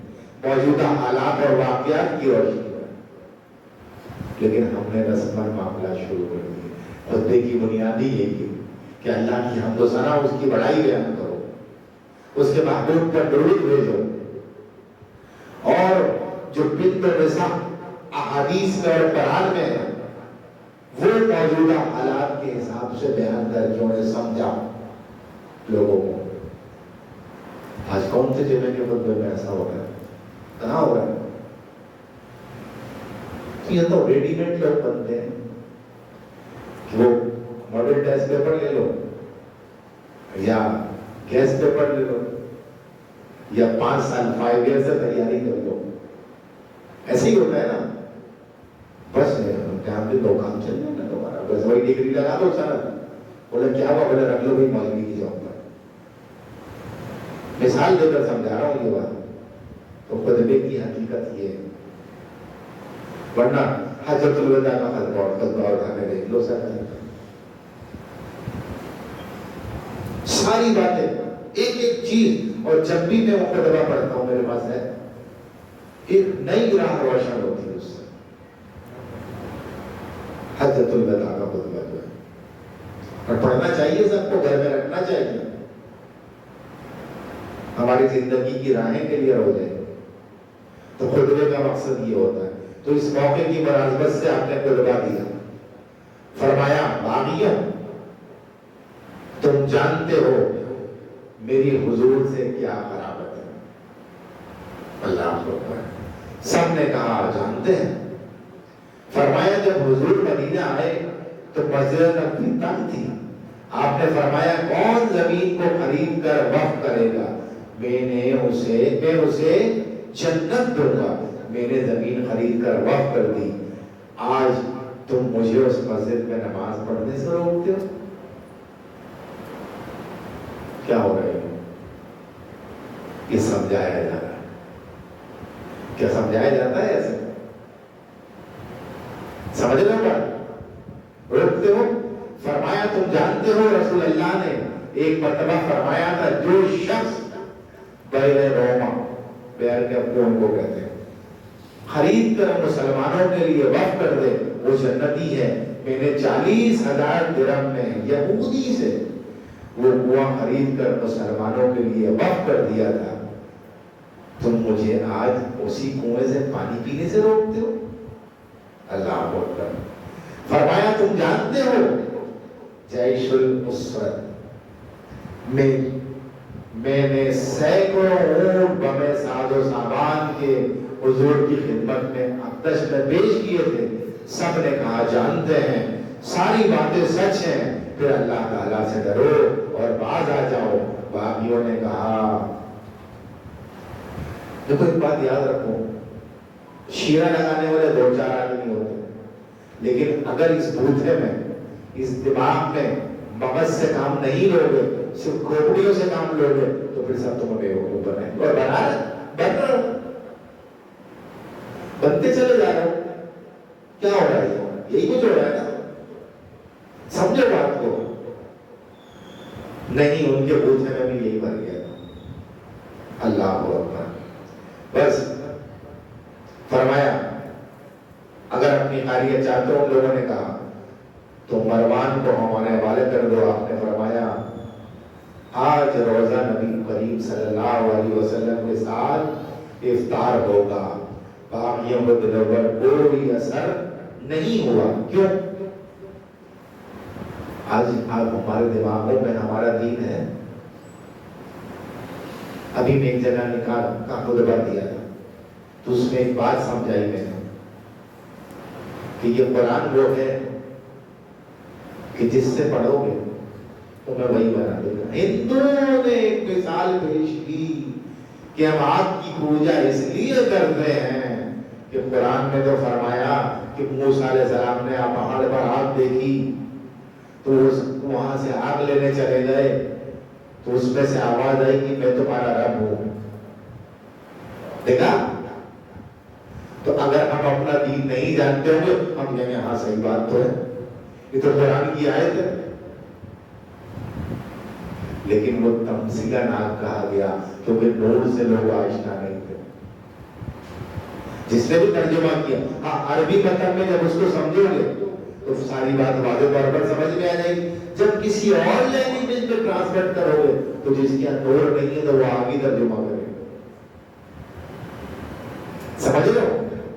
موجودہ حالات اور واقعات کی روشنی میں۔ لیکن ہم نے رسمن معاملہ شروع کر دیا۔ خطبے کی بنیادی یہی ہے کہ اللہ کی حمد و ثنا، اس کی بڑائی بیان کرو، اس کے محبوب پر درود بھیجو، اور جو بنت نساء احادیث میں اور قرآن میں ہے وہ موجودہ حالات کے حساب سے بیان کر کے انہیں سمجھا لوگوں کو۔ آج کون سے جمعے کے خطبے میں ایسا ہو رہا ہے؟ کہاں ہو رہا ہے؟ یہ تو ریڈی میڈ لوگ بنتے ہیں کہ وہ ماڈل ٹیسٹ پیپر لے لو یا گیس پیپر لے لو یا 5 سال 5 ایئر سے تیاری کر لو، ایسے ہی ہوتا ہے نا۔ بس جہاں پہ دو کام چل رہے نا تمہارا، بس وہی ڈگری لگا دو سارا، بولے کیا ہوا، بولے رکھ لو بھائی مولوی کی جاب پر۔ مثال دے کر سمجھا رہا ہوں یہ بات، تو خطبے کی حقیقت یہ ہے۔ ورنہ حجۃ الوداع کا خطبہ اٹھا کے دیکھ لو سر، ساری باتیں ایک ایک چیز، اور جب بھی میں وہ خطبہ پڑھتا ہوں میرے پاس ہے ایک نئی راہ روشن ہوتی ہے اس سے۔ حجۃ الوداع کا خطبہ جو ہے، اور پڑھنا چاہیے، سب کو گھر میں رکھنا چاہیے، ہماری زندگی کی راہیں کلیئر ہو جائے۔ تو خطبے کا مقصد یہ ہوتا ہے۔ تو اس موقع کی مناسبت سے آپ نے خطبہ دیا، فرمایا باغیوں تم جانتے ہو میری حضور سے کیا قرابت ہے؟ اللہ اکبر۔ سب نے کہا جانتے ہیں۔ فرمایا جب حضور مدینہ آئے تو مسجد نبوی تنگ تھی، آپ نے فرمایا کون زمین کو خرید کر وقف کرے گا، میں اسے جنت دوں گا۔ میں نے زمین خرید کر وقف کر دی، آج تم مجھے اس مسجد میں نماز پڑھنے سے روکتے ہو؟ کیا ہو رہا ہے؟ یہ سمجھایا جا رہا ہے۔ کیا سمجھایا جاتا ہے ایسے؟ سمجھ رہے ہو بات؟ روکتے ہو؟ فرمایا تم جانتے ہو رسول اللہ نے ایک مرتبہ فرمایا تھا جو شخص بیر روما، بیر کے خون کو کہتے ہیں، خرید کر مسلمانوں کے لیے وقف کر دے وہ جنتی ہے۔ میں نے 40,000 درہم میں یہودی سے وہ کنواں خرید کر مسلمانوں کے لیے وقف کر دیا تھا، تم مجھے آج اسی کنویں سے پانی پینے سے روکتے ہو؟ اللہ اکبر۔ فرمایا تم جانتے ہو جیش الاسرت میں نے سینکڑوں اونٹ بمے ساز و سامان کے حضور کی خدمت میں اقدس میں پیش کیے تھے، سب نے کہا جانتے ہیں، ساری باتیں سچ ہیں، پھر اللہ تعالیٰ سے ڈرو اور باز آ جاؤ۔ باغیوں نے کہا، دیکھو ایک بات یاد رکھو، شیرہ لگانے والے 2-4 آدمی ہوتے ہیں، لیکن اگر اس بوتھے میں، اس دماغ میں مغز سے کام نہیں لوگے، صرف کھوپڑیوں سے کام لوگے، تو پھر سب تمہیں بیوقوف بنائیں گے، اور بنتے چلے جا رہے ہو. کیا ہو رہا ہے؟ یہی کچھ ہو رہا ہے نا. سمجھو بات کو. نہیں، ان کے پوچھنے میں بھی یہی بن گیا. اللہ اکبر. بس فرمایا اگر اپنی خیریت چاہتے ہو، ان لوگوں نے کہا تو مروان کو ہمارے حوالے کر دو. آپ نے فرمایا آج روزہ نبی کریم صلی اللہ علیہ وسلم کے ساتھ افطار ہوگا، باقیوں کو دلوں پر کوئی اثر نہیں ہوا. کیوں؟ آج ہمارے دماغوں میں ہمارا دین ہے. ابھی میں ایک جگہ نکاح کا خطبہ دیا تھا، تو اس میں ایک بات سمجھائی میں نے کہ یہ قرآن وہ ہے کہ جس سے پڑھو گے تو میں وہی بنا دوں گا. ہندوؤں نے ایک مثال پیش کی کہ ہم آپ کی پوجا اس لیے کرتے ہیں کہ قرآن میں تو فرمایا کہ موسیٰ علیہ السلام نے پہاڑ پر آگ دیکھی تو وہاں سے آگ لینے چلے گئے تو اس میں سے آواز آئی کہ میں تمہارا رب ہوں. دیکھا؟ تو اگر ہم اپنا دین نہیں جانتے ہوں گے ہم کہیں گے ہاں صحیح بات تو ہے، یہ تو قرآن کی آیت ہے. لیکن وہ تمثیلا ناک کہا گیا کیونکہ نور سے لوگ آشنا نہیں تھے. جس نے بھی ترجمہ کیا، ہاں عربی مطلب میں جب اس کو سمجھو گے تو ساری بات واضح طور پر سمجھ میں آ جائے گی. جب کسی اور لینگویج میں ٹرانسلیٹ کرو گے تو جس کے نور نہیں ہے تو وہ آگے ترجمہ کرے گا. سمجھ لو.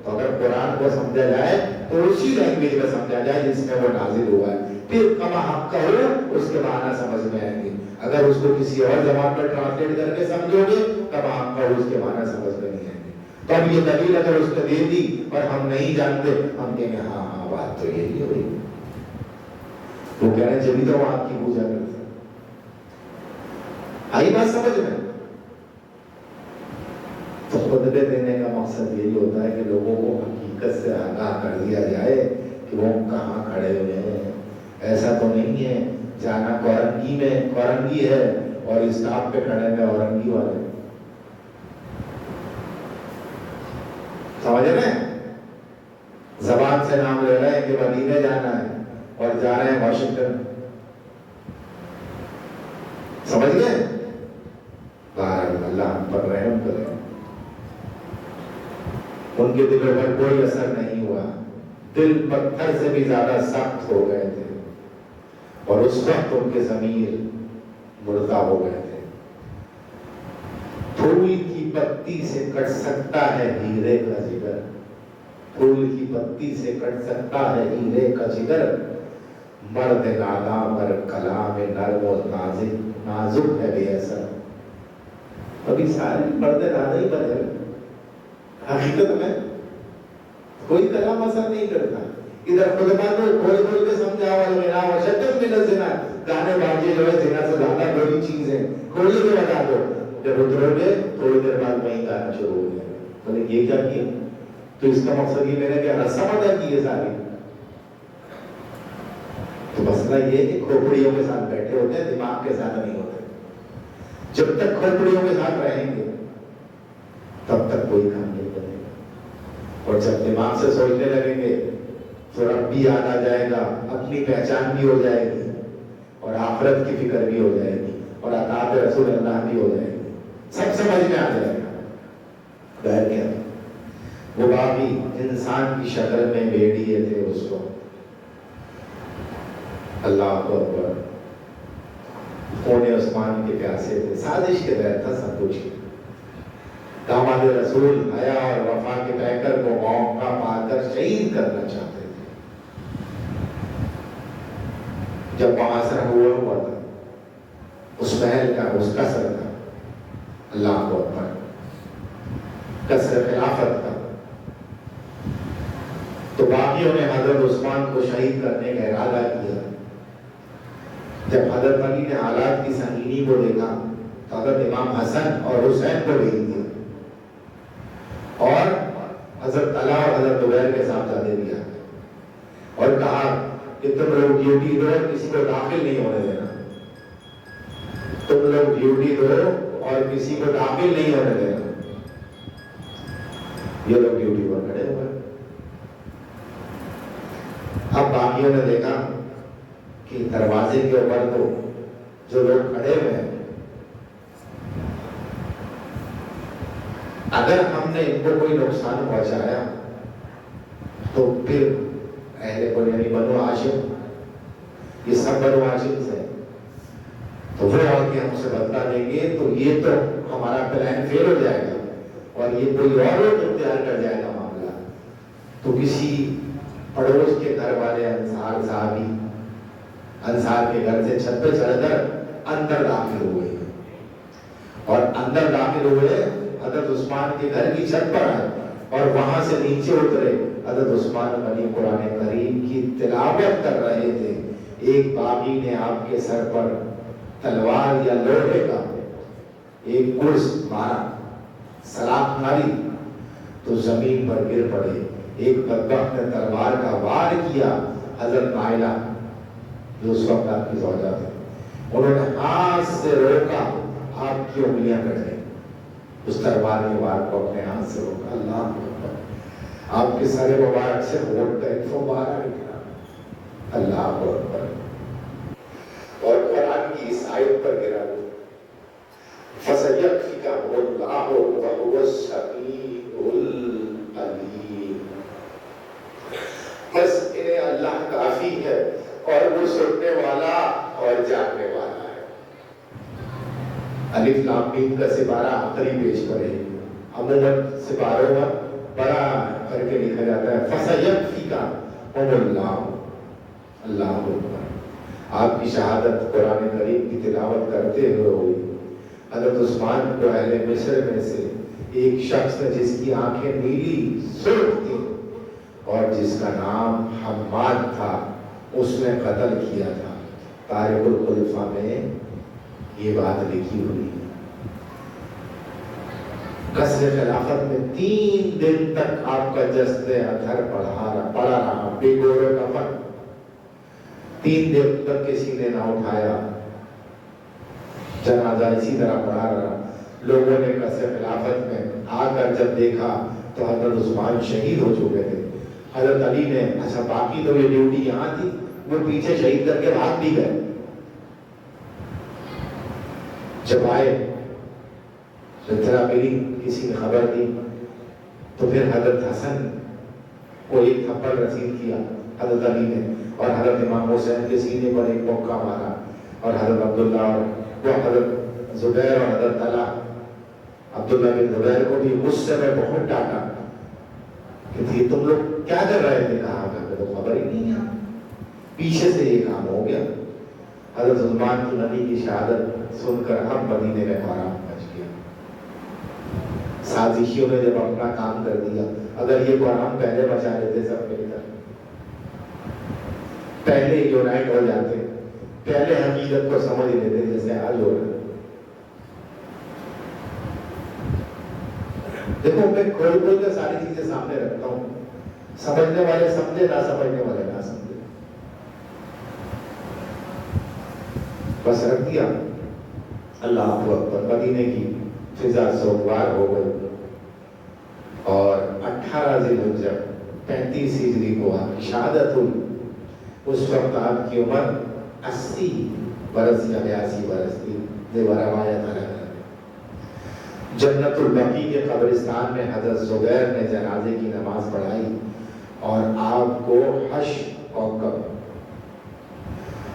تو اگر قرآن کو سمجھا جائے تو اسی لینگویج میں سمجھا جائے جس میں وہ نازل ہوا ہے، پھر کما حق کا ہو اس کے معنی سمجھ میں آئیں گے. اگر اس کو کسی اور زبان پر ٹرانسلیٹ کر کے سمجھو گے کما حق کا ہو اس کے معنی سمجھ میں نہیں آئیں گے. تو اب یہ دلیل اگر اس نے دے دی اور ہم نہیں جانتے، ہم کہیں گے ہاں ہاں بات تو یہی ہوئی. وہ کہہ رہے ہیں جبھی تو وہ آپ کی پوجا کرتے ہیں. آئی بات سمجھ میں؟ تو خطبے دینے کا مقصد یہی ہوتا ہے کہ لوگوں کو حقیقت سے آگاہ کر دیا جائے کہ وہ کہاں کھڑے ہوئے ہیں. ایسا تو نہیں ہے جانا کورنگی میں کورنگی ہے اور اسٹاف پہ کھڑے میں اورنگی والے. سمجھ رہے ہیں؟ زبان سے نام لے رہے ہیں کہ مدینے جانا ہے اور جا رہے ہیں واشنگٹن. سمجھ گئے؟ اللہ ہم پر رحم کرے. ان کے دلوں پر کوئی اثر نہیں ہوا، دل پتھر سے بھی زیادہ سخت ہو گئے تھے اور اس وقت ان کے ضمیر مردہ ہو گئے تھے. پھول کی پتی سے کٹ سکتا ہے ہیرے کا جگر، پھول کی پتی سے کٹ سکتا ہے ہیرے کا جگر، مرد ناداں پر کلام نرم و نازک ہے بے اثر. ابھی سارے مرد ناداں ہی بنے. حقیقت میں کوئی کلام اثر نہیں کرتا. ادھر خطبہ کو کھول کھول کے سمجھا والنا وشدت من الزنا، گانے باجے جو ہے زنا سے زیادہ بڑی چیز ہے، کھول کے بتا دو. جب اترو گے تھوڑی دیر بعد وہیں گانا شروع ہو گیا. بولے یہ کیا کیا؟ تو اس کا مقصد یہ میرا کہ رسم ادا کی ہے ساری. تو مسئلہ یہ ہے کہ کھوپڑیوں کے ساتھ بیٹھے ہوتے ہیں، دماغ کے ساتھ نہیں ہوتے. جب تک کھوپڑیوں کے ساتھ رہیں گے تب تک کوئی کام نہیں کرے گا. اور جب دماغ سے سوچنے لگیں گے تو رب بھی یاد آ جائے گا، اپنی پہچان بھی ہو جائے گی اور آخرت کی فکر بھی ہو جائے گی اور اطاعت رسول اللہ بھی ہو جائے گی. سب سمجھ میں آ جائے گا. بہر کیا وہ باقی انسان کی شکل میں بھیڑیے تھے اس کو. اللہ اکبر. خون عثمان کے پیاسے تھے. سازش کے تحت تھا سب کچھ. داماد رسول حیا اور وفا کے پیکر کو موقع پا کر شہید کرنا چاہتے تھے. جب محاصرہ ہوا تھا اس محل کا اس قصر کا، اللہ کو اکبر، قصر خلافت کا، تو باقیوں نے حضرت عثمان کو شہید کرنے کا ارادہ کیا. جب حضرت علی نے حالات کی سنگینی کو دیکھا تو حضرت امام حسن اور حسین کو بھیج دیا اور حضرت طلحہ اور حضرت زبیر کے ساتھ جانے دیا اور کہا کہ تم لوگ ڈیوٹی دو اور کسی کو داخل نہیں ہونے دینا. تم لوگ ڈیوٹی دو اور کسی کو داخل نہیں ہونے دینا. یہ لوگ ڈیوٹی پر کھڑے ہوئے. اب باقیوں نے دیکھا کہ دروازے کے اوپر تو جو لوگ کھڑے ہوئے ہیں، اگر ہم نے ان کو کوئی نقصان پہنچایا تو پھر اہل کو یعنی بنو ہاشم، یہ سب بنو ہاشم سے، تو وہ آ کے ہم سے بدلہ لیں گے تو یہ تو ہمارا پلان فیل ہو جائے گا اور یہ کوئی اور اختیار کر جائے گا معاملہ. تو کسی پڑوس کے گھر والے انصار صحابی انصار کے گھر سے چھت پہ چڑھ کر اندر داخل ہوئے اور اندر داخل ہوئے حضرت عثمان کے گھر کی چھت پر آئے اور وہاں سے نیچے اترے. حضرت عثمان غنی قرآن کریم کی تلاوت کر رہے تھے. ایک باغی نے آپ کے سر پر تلوار یا لوہے کا ایک گرز مارا، سلاخ ماری تو زمین پر گر پڑے. ایک بدبخت نے تلوار کا وار کیا. حضرت نائلہ جو اس وقت آپ کی زوجہ تھی، انہوں نے ہاتھ سے روکا، آپ کی انگلیاں کٹ گئی. اس تلوار کے وار کو اپنے ہاتھ سے روکا. اللہ اکبر. آپ کے سارے مبارک سے ہونٹ کا ایک فوارہ نکلا. اللہ اکبر. اور قرآن کی اس آیت پر گرا ہوا فَسَيَكْفِيكَهُ اللَّهُ وَهُوَ السَّمِيعُ الْعَلِيمُ. بس انہیں اللہ کافی ہے اور وہ سننے والا اور جاننے والا ہے. الف لام میم کا سپارہ آخری پیج پر ہے. عموماً سپاروں میں بڑا کر کے لکھا جاتا ہے فَسَيَكْفِيكَهُ اللَّهُ. اللہ اکبر. آپ کی شہادت قرآن کریم کی تلاوت کرتے ہوئے ہوئی. حضرت عثمان کو اہل مصر میں سے ایک شخص نے جس کی آنکھیں نیلی سرخ تھی اور جس کا نام حماد تھا، اس نے قتل کیا تھا. تاریخ الخلفاء میں یہ بات لکھی ہوئی ہے. قصر خلافت میں 3 دن تک آپ کا جسد اطہر پڑا رہا بے گور کفن. 3 دن تک کسی نے نہ اٹھایا. جنازہ اسی طرح پڑا رہا. لوگوں نے قصر خلافت میں آ کر جب دیکھا تو حضرت عثمان شہید ہو چکے تھے. حضرت علی نے اچھا باقی تو یہ ڈیوٹی یہاں تھی، وہ پیچھے شہید کر کے بھاگ بھی گئے. جب آئے اطلاع ملی، کسی نے خبر دی تو پھر حضرت حسن کو ایک تھپڑ رسید کیا حضرت علی نے اور حضرت امام حسین کے سینے پر ایک موقع مارا اور حضرت عبداللہ اور وہ حضرت زبیر اور حضرت طلحہ عبداللہ بن زبیر کو بھی غصے میں بہت ڈانٹا کہ تم لوگ کیا کر رہے تھے. کہا کہ تو خبر ہی نہیں ہے. پیچھے سے یہ کام ہو گیا. حضرت عثمان کی نبی کی شہادت سن کر ہم مدینے میں حرام مچ گیا. سازشیوں نے جب اپنا کام کر دیا، اگر یہ قرآن پہلے بچا لیتے سب مل کر، پہلے یونائٹ ہو جاتے، پہلے حقیقت کو سمجھ لیتے جیسے آج ہو رہا ہے. دیکھو میں کھول کھول کے ساری چیزیں سامنے رکھتا ہوں. سمجھنے والے سمجھے، نہ سمجھنے والے نہ سمجھے. بس رکھ دیا. اللہ اکبر. مدینے کی فضا سوگوار ہو گئی اور 18 ذی الحجہ 35 ہجری کو آپ کی شہادت ہوئی. اس وقت آپ کی عمر 80 برس یا 82 برس تھی. روایت الگ ہے. جنت البقیع کے قبرستان میں حضرت زبیر نے جنازے کی نماز پڑھائی اور آپ کو حشر کوکب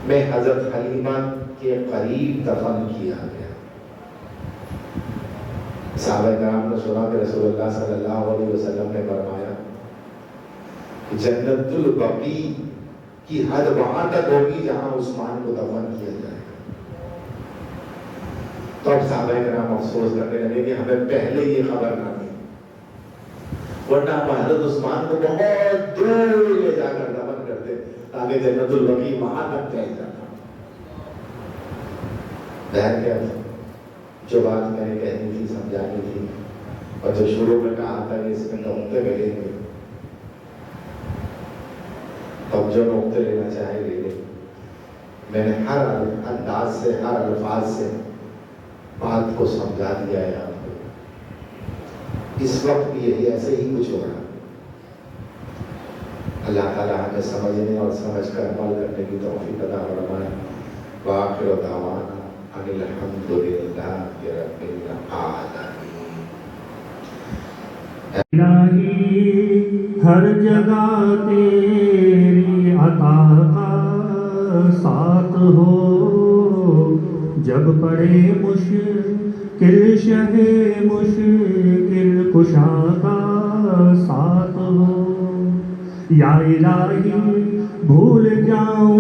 میں حضرت حلیمہ کے قریب دفن کیا گیا. صحابہ کرام نے سنا کہ رسول اللہ صلی اللہ علیہ وسلم نے فرمایا کہ جنت البقیع کی حد وہاں تک ہوگی جہاں عثمان کو دفن کیا جائے. تو اب صحابہ کرام افسوس کرنے لگے کہ ہمیں پہلے یہ خبر نہ دی، ورنہ ہم حضرت عثمان کو بہت دور لے جا کر دفن کرتے تاکہ جنت البقیع وہاں تک پہنچ جاتا. ظاہر کیا جو بات میں نے کہنی تھی، سمجھانی تھی، اور جو شروع میں کہا تھا کہ اس میں نقطے ملیں گے. تو اب جو نقطے لینا چاہے لے لیں. میں نے ہر انداز سے ہر الفاظ سے بات کو سمجھا دیا ہے آپ کو. اس وقت بھی یہی ایسے ہی کچھ ہو رہا. اللہ تعالیٰ ہمیں سمجھنے اور سمجھ کر عمل کرنے کی توفیق عطا فرمائے. وآخر دعوانا ان الحمد للہ رب العالمین. الہی ہر جگہ تیری عطا کا ساتھ ہو. جب پڑے مشکل شہ مشکل کشا کا ساتھ ہو. یا الہی بھول جاؤں